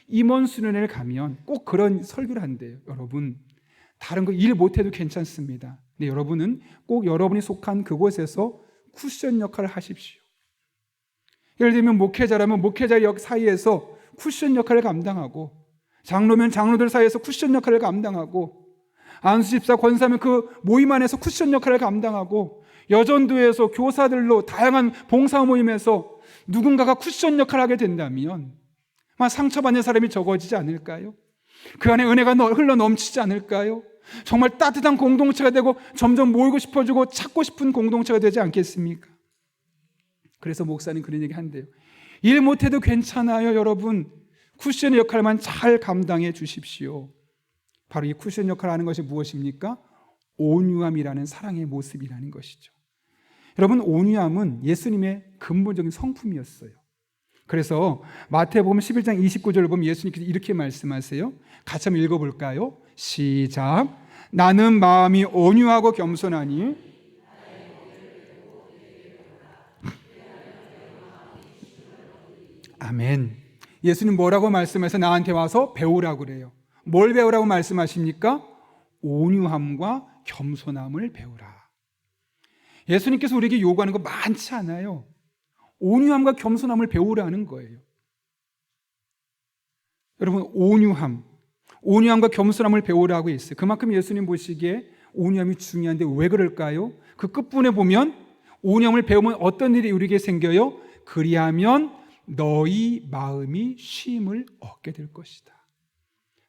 임원 수련회를 가면 꼭 그런 설교를 한대요. 여러분, 다른 거 일 못해도 괜찮습니다. 근데 여러분은 꼭 여러분이 속한 그곳에서 쿠션 역할을 하십시오. 예를 들면 목회자라면 목회자 역 사이에서 쿠션 역할을 감당하고, 장로면 장로들 사이에서 쿠션 역할을 감당하고, 안수집사 권사면 그 모임 안에서 쿠션 역할을 감당하고, 여전도에서 교사들로 다양한 봉사 모임에서 누군가가 쿠션 역할을 하게 된다면 상처받는 사람이 적어지지 않을까요? 그 안에 은혜가 흘러 넘치지 않을까요? 정말 따뜻한 공동체가 되고 점점 모이고 싶어지고 찾고 싶은 공동체가 되지 않겠습니까? 그래서 목사님 그런 얘기 한대요. 일 못해도 괜찮아요, 여러분. 쿠션의 역할만 잘 감당해 주십시오. 바로 이 쿠션 역할을 하는 것이 무엇입니까? 온유함이라는 사랑의 모습이라는 것이죠. 여러분, 온유함은 예수님의 근본적인 성품이었어요. 그래서 마태복음 11장 29절을 보면 예수님께서 이렇게 말씀하세요. 같이 한번 읽어볼까요? 시작. 나는 마음이 온유하고 겸손하니 아멘. 예수님 뭐라고 말씀해서 나한테 와서 배우라고 그래요. 뭘 배우라고 말씀하십니까? 온유함과 겸손함을 배우라. 예수님께서 우리에게 요구하는 거 많지 않아요. 온유함과 겸손함을 배우라는 거예요. 여러분, 온유함과 겸손함을 배우라고 했어요. 그만큼 예수님 보시기에 온유함이 중요한데 왜 그럴까요? 그 끝부분에 보면 온유함을 배우면 어떤 일이 우리에게 생겨요? 그리하면 너희 마음이 쉼을 얻게 될 것이다.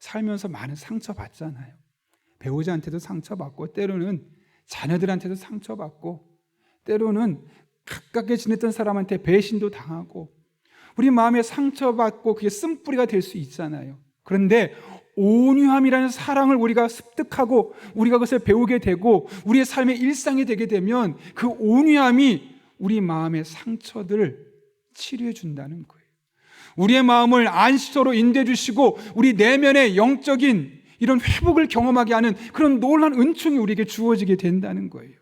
살면서 많은 상처받잖아요. 배우자한테도 상처받고, 때로는 자녀들한테도 상처받고, 때로는 가깝게 지냈던 사람한테 배신도 당하고, 우리 마음에 상처받고 그게 쓴뿌리가 될 수 있잖아요. 그런데 온유함이라는 사랑을 우리가 습득하고 우리가 그것을 배우게 되고 우리의 삶의 일상이 되게 되면 그 온유함이 우리 마음의 상처들을 치료해 준다는 거예요. 우리의 마음을 안식처로 인도해 주시고 우리 내면의 영적인 이런 회복을 경험하게 하는 그런 놀라운 은총이 우리에게 주어지게 된다는 거예요.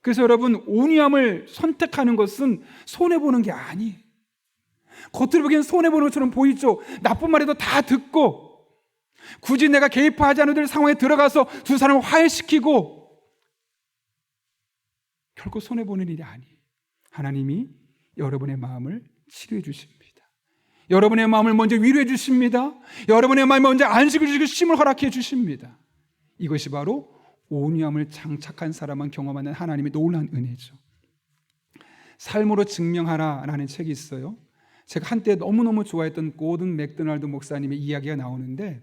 그래서 여러분, 온유함을 선택하는 것은 손해보는 게 아니에요. 겉으로 보기엔 손해보는 것처럼 보이죠. 나쁜 말에도 다 듣고 굳이 내가 개입하지 않아도 될 상황에 들어가서 두 사람을 화해시키고 결코 손해보는 일이 아니에요. 하나님이 여러분의 마음을 치료해 주십니다. 여러분의 마음을 먼저 위로해 주십니다. 여러분의 마음을 먼저 안식을 주시고 쉼을 허락해 주십니다. 이것이 바로 온유함을 장착한 사람만 경험하는 하나님의 놀라운 은혜죠. 삶으로 증명하라라는 책이 있어요. 제가 한때 너무너무 좋아했던 고든 맥도날드 목사님의 이야기가 나오는데,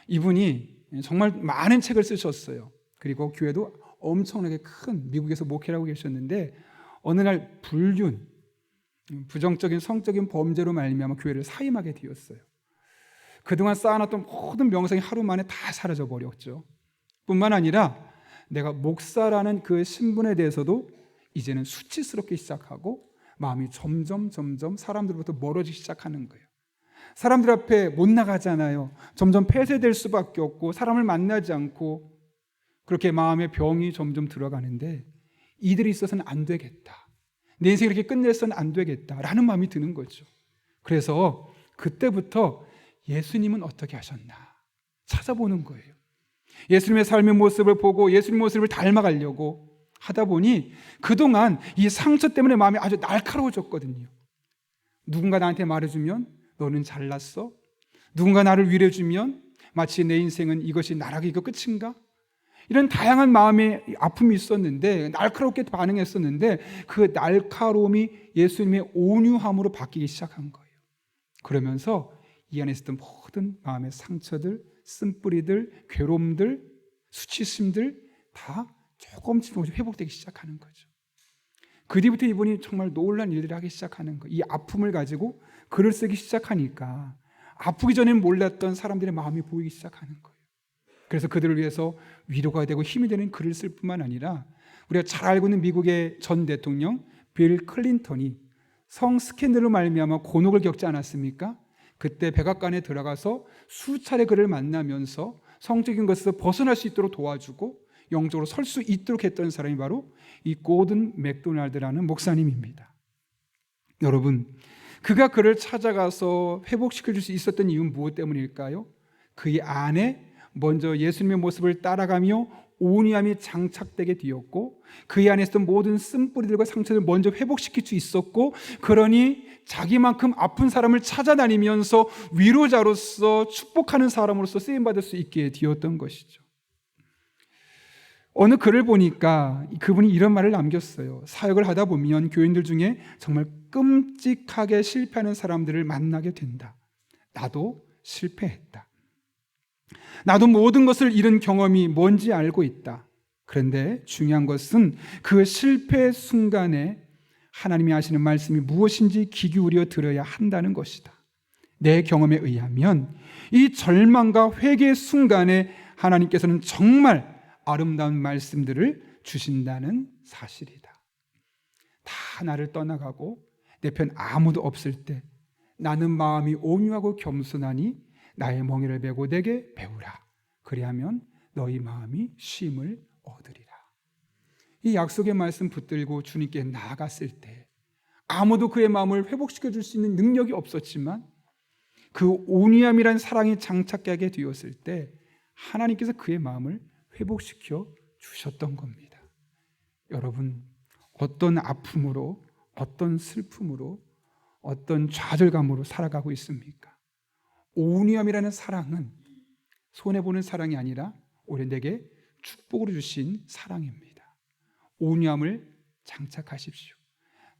이분이 정말 많은 책을 쓰셨어요. 그리고 교회도 엄청나게 큰 미국에서 목회를 하고 계셨는데, 어느 날 불륜, 부정적인 성적인 범죄로 말미암아 교회를 사임하게 되었어요. 그동안 쌓아놨던 모든 명성이 하루 만에 다 사라져 버렸죠. 뿐만 아니라 내가 목사라는 그 신분에 대해서도 이제는 수치스럽게 시작하고 마음이 점점 사람들로부터 멀어지기 시작하는 거예요. 사람들 앞에 못 나가잖아요. 점점 폐쇄될 수밖에 없고 사람을 만나지 않고 그렇게 마음의 병이 점점 들어가는데 이들이 있어서는 안 되겠다. 내 인생 이렇게 끝내서는 안 되겠다라는 마음이 드는 거죠. 그래서 그때부터 예수님은 어떻게 하셨나 찾아보는 거예요. 예수님의 삶의 모습을 보고 예수님 모습을 닮아가려고 하다 보니 그동안 이 상처 때문에 마음이 아주 날카로워졌거든요. 누군가 나한테 말해주면 너는 잘났어? 누군가 나를 위로해주면 마치 내 인생은 이것이 나락이 이거 끝인가? 이런 다양한 마음의 아픔이 있었는데 날카롭게 반응했었는데 그 날카로움이 예수님의 온유함으로 바뀌기 시작한 거예요. 그러면서 이 안에 있었던 모든 마음의 상처들, 쓴뿌리들, 괴로움들, 수치심들 다 조금씩 회복되기 시작하는 거죠. 그 뒤부터 이분이 정말 놀라운 일들을 하기 시작하는 거예요. 이 아픔을 가지고 글을 쓰기 시작하니까 아프기 전에는 몰랐던 사람들의 마음이 보이기 시작하는 거예요. 그래서 그들을 위해서 위로가 되고 힘이 되는 글을 쓸 뿐만 아니라 우리가 잘 알고 있는 미국의 전 대통령 빌 클린턴이 성 스캔들로 말미암아 곤혹을 겪지 않았습니까? 그때 백악관에 들어가서 수차례 그를 만나면서 성적인 것에서 벗어날 수 있도록 도와주고 영적으로 설 수 있도록 했던 사람이 바로 이 고든 맥도날드라는 목사님입니다. 여러분, 그가 그를 찾아가서 회복시켜줄 수 있었던 이유는 무엇 때문일까요? 그의 안에 먼저 예수님의 모습을 따라가며 온유함이 장착되게 되었고 그의 안에 있었던 모든 쓴뿌리들과 상처를 먼저 회복시킬 수 있었고 그러니 자기만큼 아픈 사람을 찾아다니면서 위로자로서 축복하는 사람으로서 쓰임받을 수 있게 되었던 것이죠. 어느 글을 보니까 그분이 이런 말을 남겼어요. 사역을 하다 보면 교인들 중에 정말 끔찍하게 실패하는 사람들을 만나게 된다. 나도 실패했다. 나도 모든 것을 잃은 경험이 뭔지 알고 있다. 그런데 중요한 것은 그 실패 순간에 하나님이 하시는 말씀이 무엇인지 귀 기울여 들어야 한다는 것이다. 내 경험에 의하면 이 절망과 회개 순간에 하나님께서는 정말 아름다운 말씀들을 주신다는 사실이다. 다 나를 떠나가고 내 편 아무도 없을 때 나는 마음이 온유하고 겸손하니 나의 멍에를 메고 내게 배우라. 그리하면 너희 마음이 쉼을 얻으리라. 이 약속의 말씀 붙들고 주님께 나아갔을 때 아무도 그의 마음을 회복시켜 줄 수 있는 능력이 없었지만 그 온유함이란 사랑이 장착하게 되었을 때 하나님께서 그의 마음을 회복시켜 주셨던 겁니다. 여러분, 어떤 아픔으로, 어떤 슬픔으로, 어떤 좌절감으로 살아가고 있습니까? 온유함이라는 사랑은 손해보는 사랑이 아니라 오히려 내게 축복으로 주신 사랑입니다. 온유함을 장착하십시오.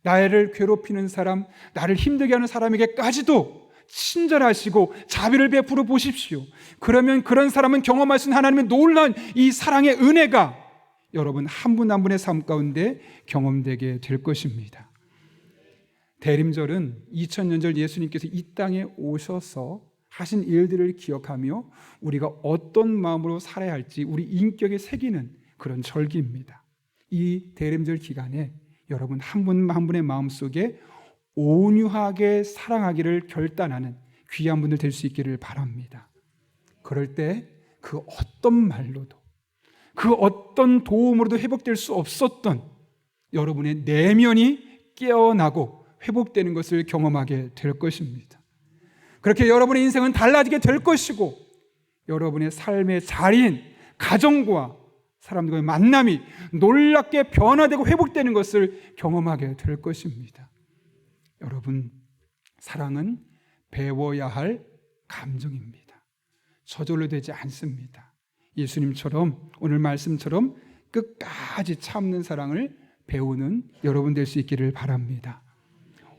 나를 괴롭히는 사람, 나를 힘들게 하는 사람에게까지도 친절하시고 자비를 베풀어 보십시오. 그러면 그런 사람은 경험하신 하나님의 놀라운 이 사랑의 은혜가 여러분 한 분 한 분의 삶 가운데 경험되게 될 것입니다. 대림절은 2000년 전 예수님께서 이 땅에 오셔서 하신 일들을 기억하며 우리가 어떤 마음으로 살아야 할지 우리 인격에 새기는 그런 절기입니다. 이 대림절 기간에 여러분 한 분 한 분의 마음속에 온유하게 사랑하기를 결단하는 귀한 분들 될 수 있기를 바랍니다. 그럴 때 그 어떤 말로도 그 어떤 도움으로도 회복될 수 없었던 여러분의 내면이 깨어나고 회복되는 것을 경험하게 될 것입니다. 그렇게 여러분의 인생은 달라지게 될 것이고 여러분의 삶의 자리인 가정과 사람들과의 만남이 놀랍게 변화되고 회복되는 것을 경험하게 될 것입니다. 여러분, 사랑은 배워야 할 감정입니다. 저절로 되지 않습니다. 예수님처럼 오늘 말씀처럼 끝까지 참는 사랑을 배우는 여러분 될 수 있기를 바랍니다.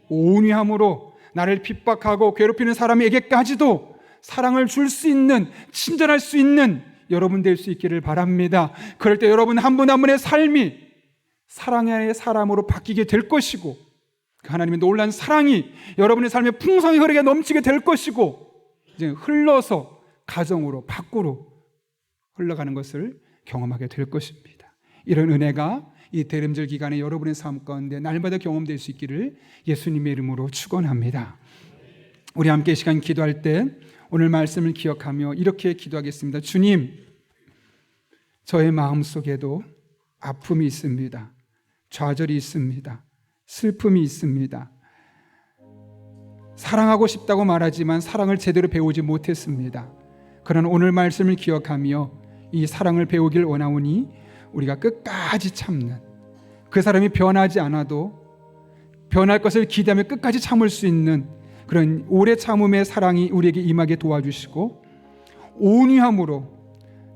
온유함으로 나를 핍박하고 괴롭히는 사람에게까지도 사랑을 줄 수 있는, 친절할 수 있는 여러분 될 수 있기를 바랍니다. 그럴 때 여러분 한 분 한 분의 삶이 사랑의 사람으로 바뀌게 될 것이고 하나님의 놀라운 사랑이 여러분의 삶에 풍성히 흐르게 넘치게 될 것이고, 이제 흘러서 가정으로 밖으로 흘러가는 것을 경험하게 될 것입니다. 이런 은혜가 이 대림절 기간에 여러분의 삶 가운데 날마다 경험될 수 있기를 예수님의 이름으로 축원합니다. 우리 함께 이 시간 기도할 때 오늘 말씀을 기억하며 이렇게 기도하겠습니다. 주님, 저의 마음속에도 아픔이 있습니다. 좌절이 있습니다. 슬픔이 있습니다. 사랑하고 싶다고 말하지만 사랑을 제대로 배우지 못했습니다. 그러나 오늘 말씀을 기억하며 이 사랑을 배우길 원하오니 우리가 끝까지 참는, 그 사람이 변하지 않아도 변할 것을 기대하며 끝까지 참을 수 있는 그런 오래 참음의 사랑이 우리에게 임하게 도와주시고, 온유함으로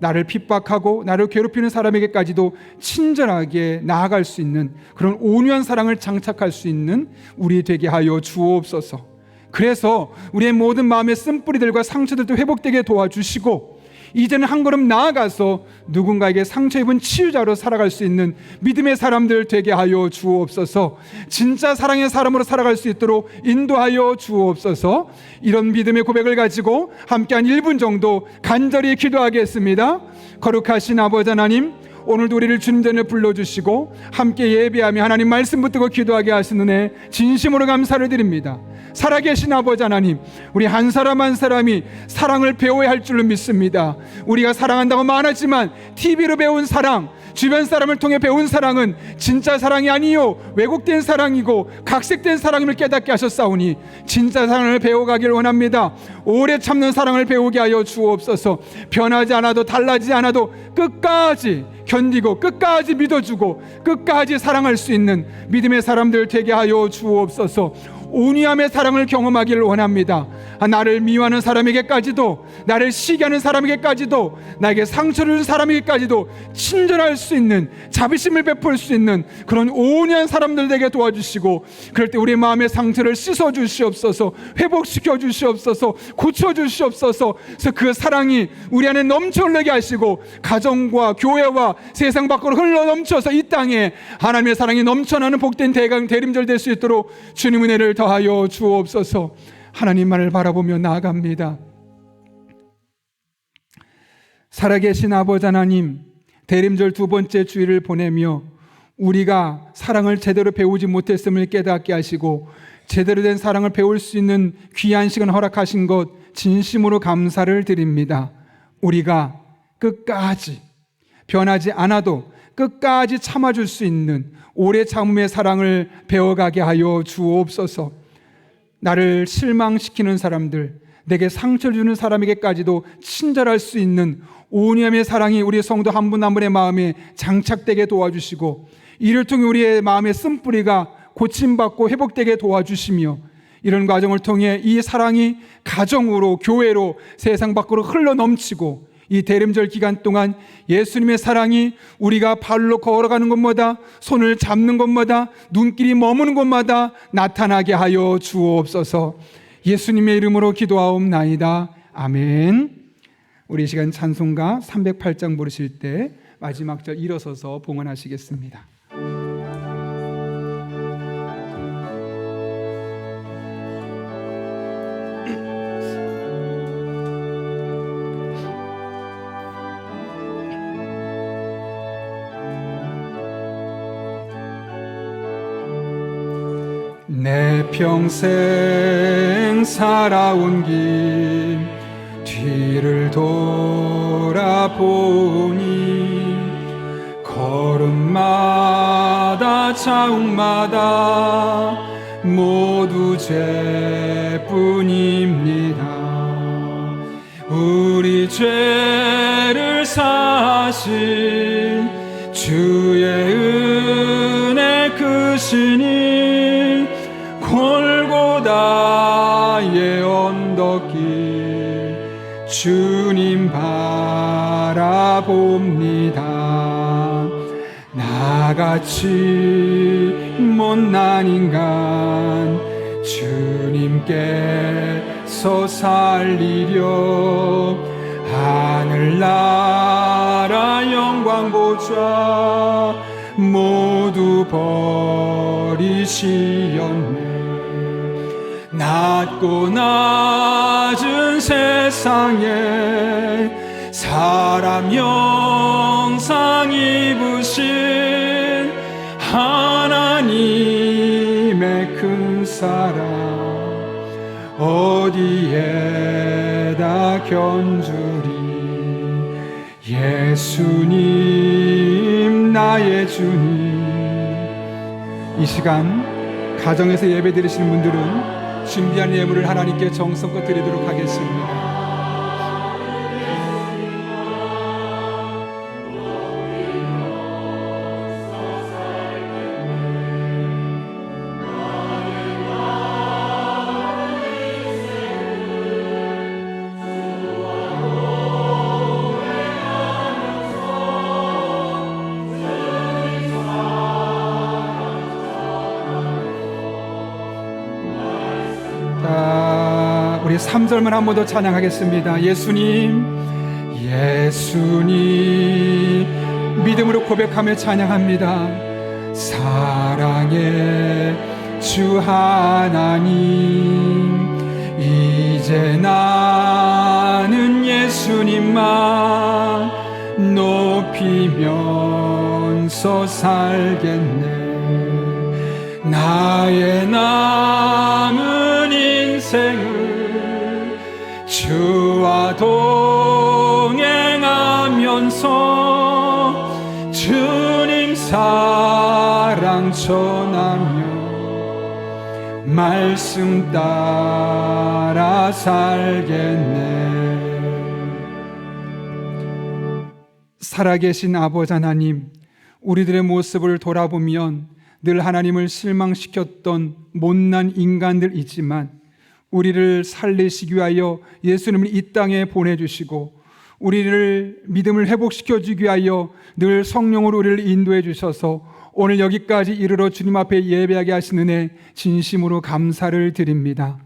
나를 핍박하고 나를 괴롭히는 사람에게까지도 친절하게 나아갈 수 있는 그런 온유한 사랑을 장착할 수 있는 우리 되게 하여 주옵소서. 그래서 우리의 모든 마음의 쓴뿌리들과 상처들도 회복되게 도와주시고, 이제는 한 걸음 나아가서 누군가에게 상처 입은 치유자로 살아갈 수 있는 믿음의 사람들 되게 하여 주옵소서. 진짜 사랑의 사람으로 살아갈 수 있도록 인도하여 주옵소서. 이런 믿음의 고백을 가지고 함께 한 1분 정도 간절히 기도하겠습니다. 거룩하신 아버지 하나님, 오늘도 우리를 주님 전에 불러주시고 함께 예배하며 하나님 말씀 붙들고 기도하게 하시는 은혜 진심으로 감사를 드립니다. 살아계신 아버지 하나님, 우리 한 사람 한 사람이 사랑을 배워야 할 줄로 믿습니다. 우리가 사랑한다고 말하지만 TV로 배운 사랑, 주변 사람을 통해 배운 사랑은 진짜 사랑이 아니요 왜곡된 사랑이고 각색된 사랑임을 깨닫게 하셨사오니 진짜 사랑을 배워가길 원합니다. 오래 참는 사랑을 배우게 하여 주옵소서. 변하지 않아도 달라지지 않아도 끝까지 견디고 끝까지 믿어주고 끝까지 사랑할 수 있는 믿음의 사람들 되게 하여 주옵소서. 온유함의 사랑을 경험하기를 원합니다. 나를 미워하는 사람에게까지도, 나를 시기하는 사람에게까지도, 나에게 상처를 준 사람에게까지도 친절할 수 있는, 자비심을 베풀 수 있는 그런 온유한 사람들 되게 도와주시고, 그럴 때 우리의 마음의 상처를 씻어 주시옵소서, 회복시켜 주시옵소서, 고쳐 주시옵소서. 그래서 그 사랑이 우리 안에 넘쳐 흘러게 하시고 가정과 교회와 세상 밖으로 흘러 넘쳐서 이 땅에 하나님의 사랑이 넘쳐나는 복된 대림절 될 수 있도록 주님 은혜를 더하여 주옵소서. 하나님만을 바라보며 나아갑니다. 살아계신 아버지 하나님, 대림절 2번째 주일을 보내며 우리가 사랑을 제대로 배우지 못했음을 깨닫게 하시고 제대로 된 사랑을 배울 수 있는 귀한 시간 허락하신 것 진심으로 감사를 드립니다. 우리가 끝까지 변하지 않아도 끝까지 참아줄 수 있는 오래 참음의 사랑을 배워가게 하여 주옵소서. 나를 실망시키는 사람들, 내게 상처를 주는 사람에게까지도 친절할 수 있는 온유함의 사랑이 우리 성도 한 분 한 분의 마음에 장착되게 도와주시고, 이를 통해 우리의 마음의 쓴뿌리가 고침받고 회복되게 도와주시며, 이런 과정을 통해 이 사랑이 가정으로, 교회로, 세상 밖으로 흘러 넘치고, 이 대림절 기간 동안 예수님의 사랑이 우리가 발로 걸어가는 곳마다, 손을 잡는 곳마다, 눈길이 머무는 곳마다 나타나게 하여 주옵소서. 예수님의 이름으로 기도하옵나이다. 아멘. 우리 이 시간 찬송가 308장 부르실 때 마지막 절 일어서서 봉헌하시겠습니다. 내 평생 살아온 길 뒤를 돌아보니 걸음마다 자욱마다 모두 죄뿐입니다. 우리 죄를 사신 주의 은혜 크시니 골고다의 언덕길 주님 바라봅니다. 나같이 못난 인간 주님께서 살리려 하늘나라 영광 보좌 모두 버리시었네. 낮고 낮은 세상에 사람 형상 입으신 하나님의 큰 사랑 어디에다 견주리. 예수님 나의 주님. 이 시간 가정에서 예배 드리시는 분들은 준비한 예물을 하나님께 정성껏 드리도록 하겠습니다. 우리 3절만 한 번 더 찬양하겠습니다. 예수님, 예수님, 믿음으로 고백하며 찬양합니다. 사랑의 주 하나님, 이제 나는 예수님만 높이면서 살겠네. 나의 남은 인생을 주와 동행하면서 주님 사랑 전하며 말씀 따라 살겠네. 살아계신 아버지 하나님, 우리들의 모습을 돌아보면 늘 하나님을 실망시켰던 못난 인간들 있지만 우리를 살리시기 위하여 예수님을 이 땅에 보내주시고 우리를 믿음을 회복시켜주기 위하여 늘 성령으로 우리를 인도해 주셔서 오늘 여기까지 이르러 주님 앞에 예배하게 하신 은혜 진심으로 감사를 드립니다.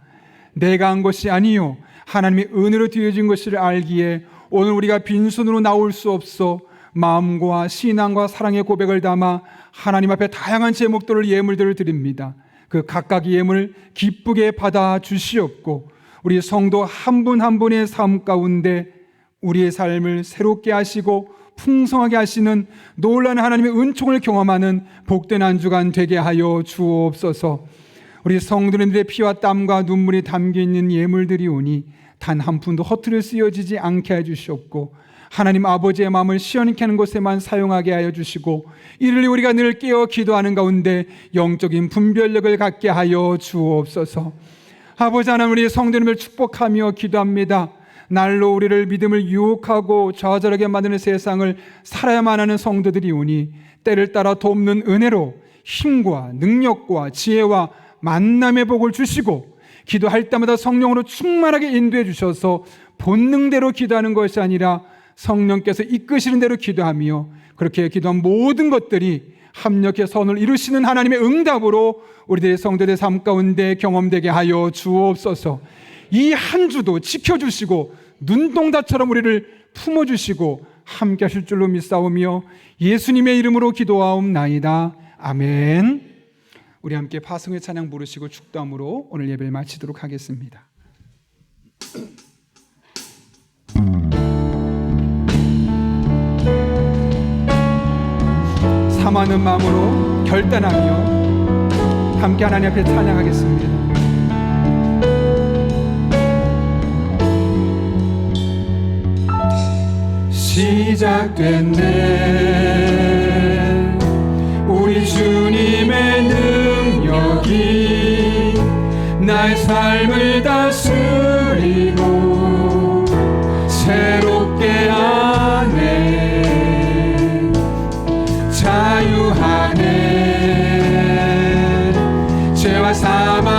내가 한 것이 아니요 하나님의 은혜로 되어진 것을 알기에 오늘 우리가 빈손으로 나올 수 없어 마음과 신앙과 사랑의 고백을 담아 하나님 앞에 다양한 제목들을 예물들을 드립니다. 그 각각의 예물 기쁘게 받아 주시옵고 우리 성도 한 분 한 분의 삶 가운데 우리의 삶을 새롭게 하시고 풍성하게 하시는 놀라운 하나님의 은총을 경험하는 복된 한 주간 되게 하여 주옵소서. 우리 성도님들의 피와 땀과 눈물이 담겨있는 예물들이 오니 단 한 푼도 허투루 쓰여지지 않게 해주시옵고 하나님 아버지의 마음을 시원케 하는 곳에만 사용하게 하여 주시고 이를 위해 우리가 늘 깨어 기도하는 가운데 영적인 분별력을 갖게 하여 주옵소서. 아버지 하나님, 우리 성도님을 축복하며 기도합니다. 날로 우리를 믿음을 유혹하고 좌절하게 만드는 세상을 살아야만 하는 성도들이 오니 때를 따라 돕는 은혜로 힘과 능력과 지혜와 만남의 복을 주시고 기도할 때마다 성령으로 충만하게 인도해 주셔서 본능대로 기도하는 것이 아니라 성령께서 이끄시는 대로 기도하며 그렇게 기도한 모든 것들이 합력해 선을 이루시는 하나님의 응답으로 우리들의 성도들의 삶 가운데 경험되게 하여 주옵소서. 이 한 주도 지켜주시고 눈동자처럼 우리를 품어주시고 함께 하실 줄로 믿사오며 예수님의 이름으로 기도하옵나이다. 아멘. 우리 함께 파송의 찬양 부르시고 축도함으로 오늘 예배를 마치도록 하겠습니다. 사모하는 마음으로 결단하며 함께 하나님 앞에 찬양하겠습니다. 시작됐네. 우리 주님의 능력이 나의 삶을 다스리고 새롭게 하네. 자유하네. 죄와 사망으로부터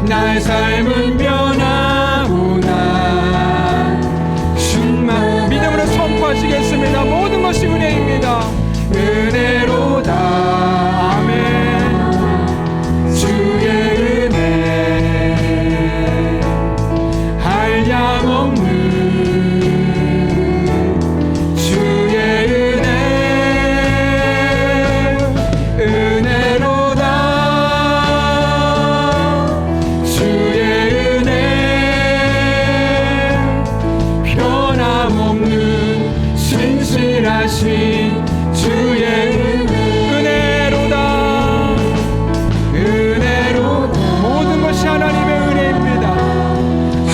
나의 삶은 변하구나. 충만 믿음으로 선포하시겠습니다. 모든 것이 은혜입니다. 은혜로다. 아멘. 주의 진실하신 주의 은혜로다. 모든 것이 하나님의 은혜입니다.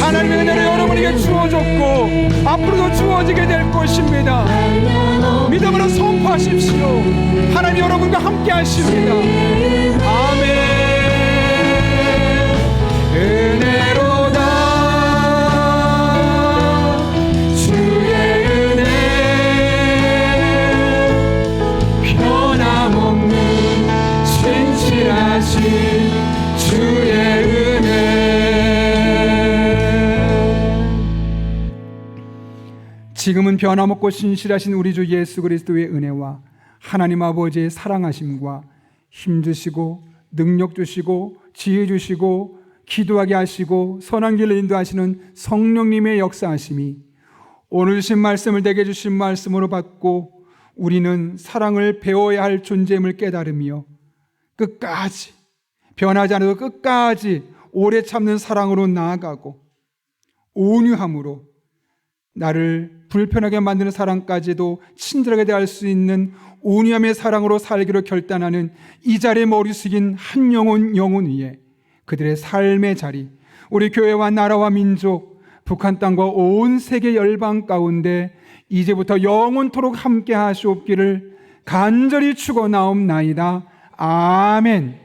하나님의 은혜를 여러분에게 주어졌고 앞으로도 주어지게 될 것입니다. 믿음으로 선포하십시오. 하나님 여러분과 함께 하십니다. 아멘. 은혜로다. 주의 은혜 변함없는 진실하신 주의 은혜. 지금은 변함없고 신실하신 우리 주 예수 그리스도의 은혜와 하나님 아버지의 사랑하심과 힘주시고 능력 주시고 지혜 주시고 기도하게 하시고 선한 길을 인도하시는 성령님의 역사하심이 오늘 주신 말씀을 내게 주신 말씀으로 받고 우리는 사랑을 배워야 할 존재임을 깨달으며 끝까지 변하지 않아도 끝까지 오래 참는 사랑으로 나아가고 온유함으로 나를 불편하게 만드는 사랑까지도 친절하게 대할 수 있는 온유함의 사랑으로 살기로 결단하는 이 자리에 머리 숙인 한 영혼 위에 그들의 삶의 자리, 우리 교회와 나라와 민족, 북한 땅과 온 세계 열방 가운데 이제부터 영원토록 함께 하시옵기를 간절히 축원하옵나이다. 아멘.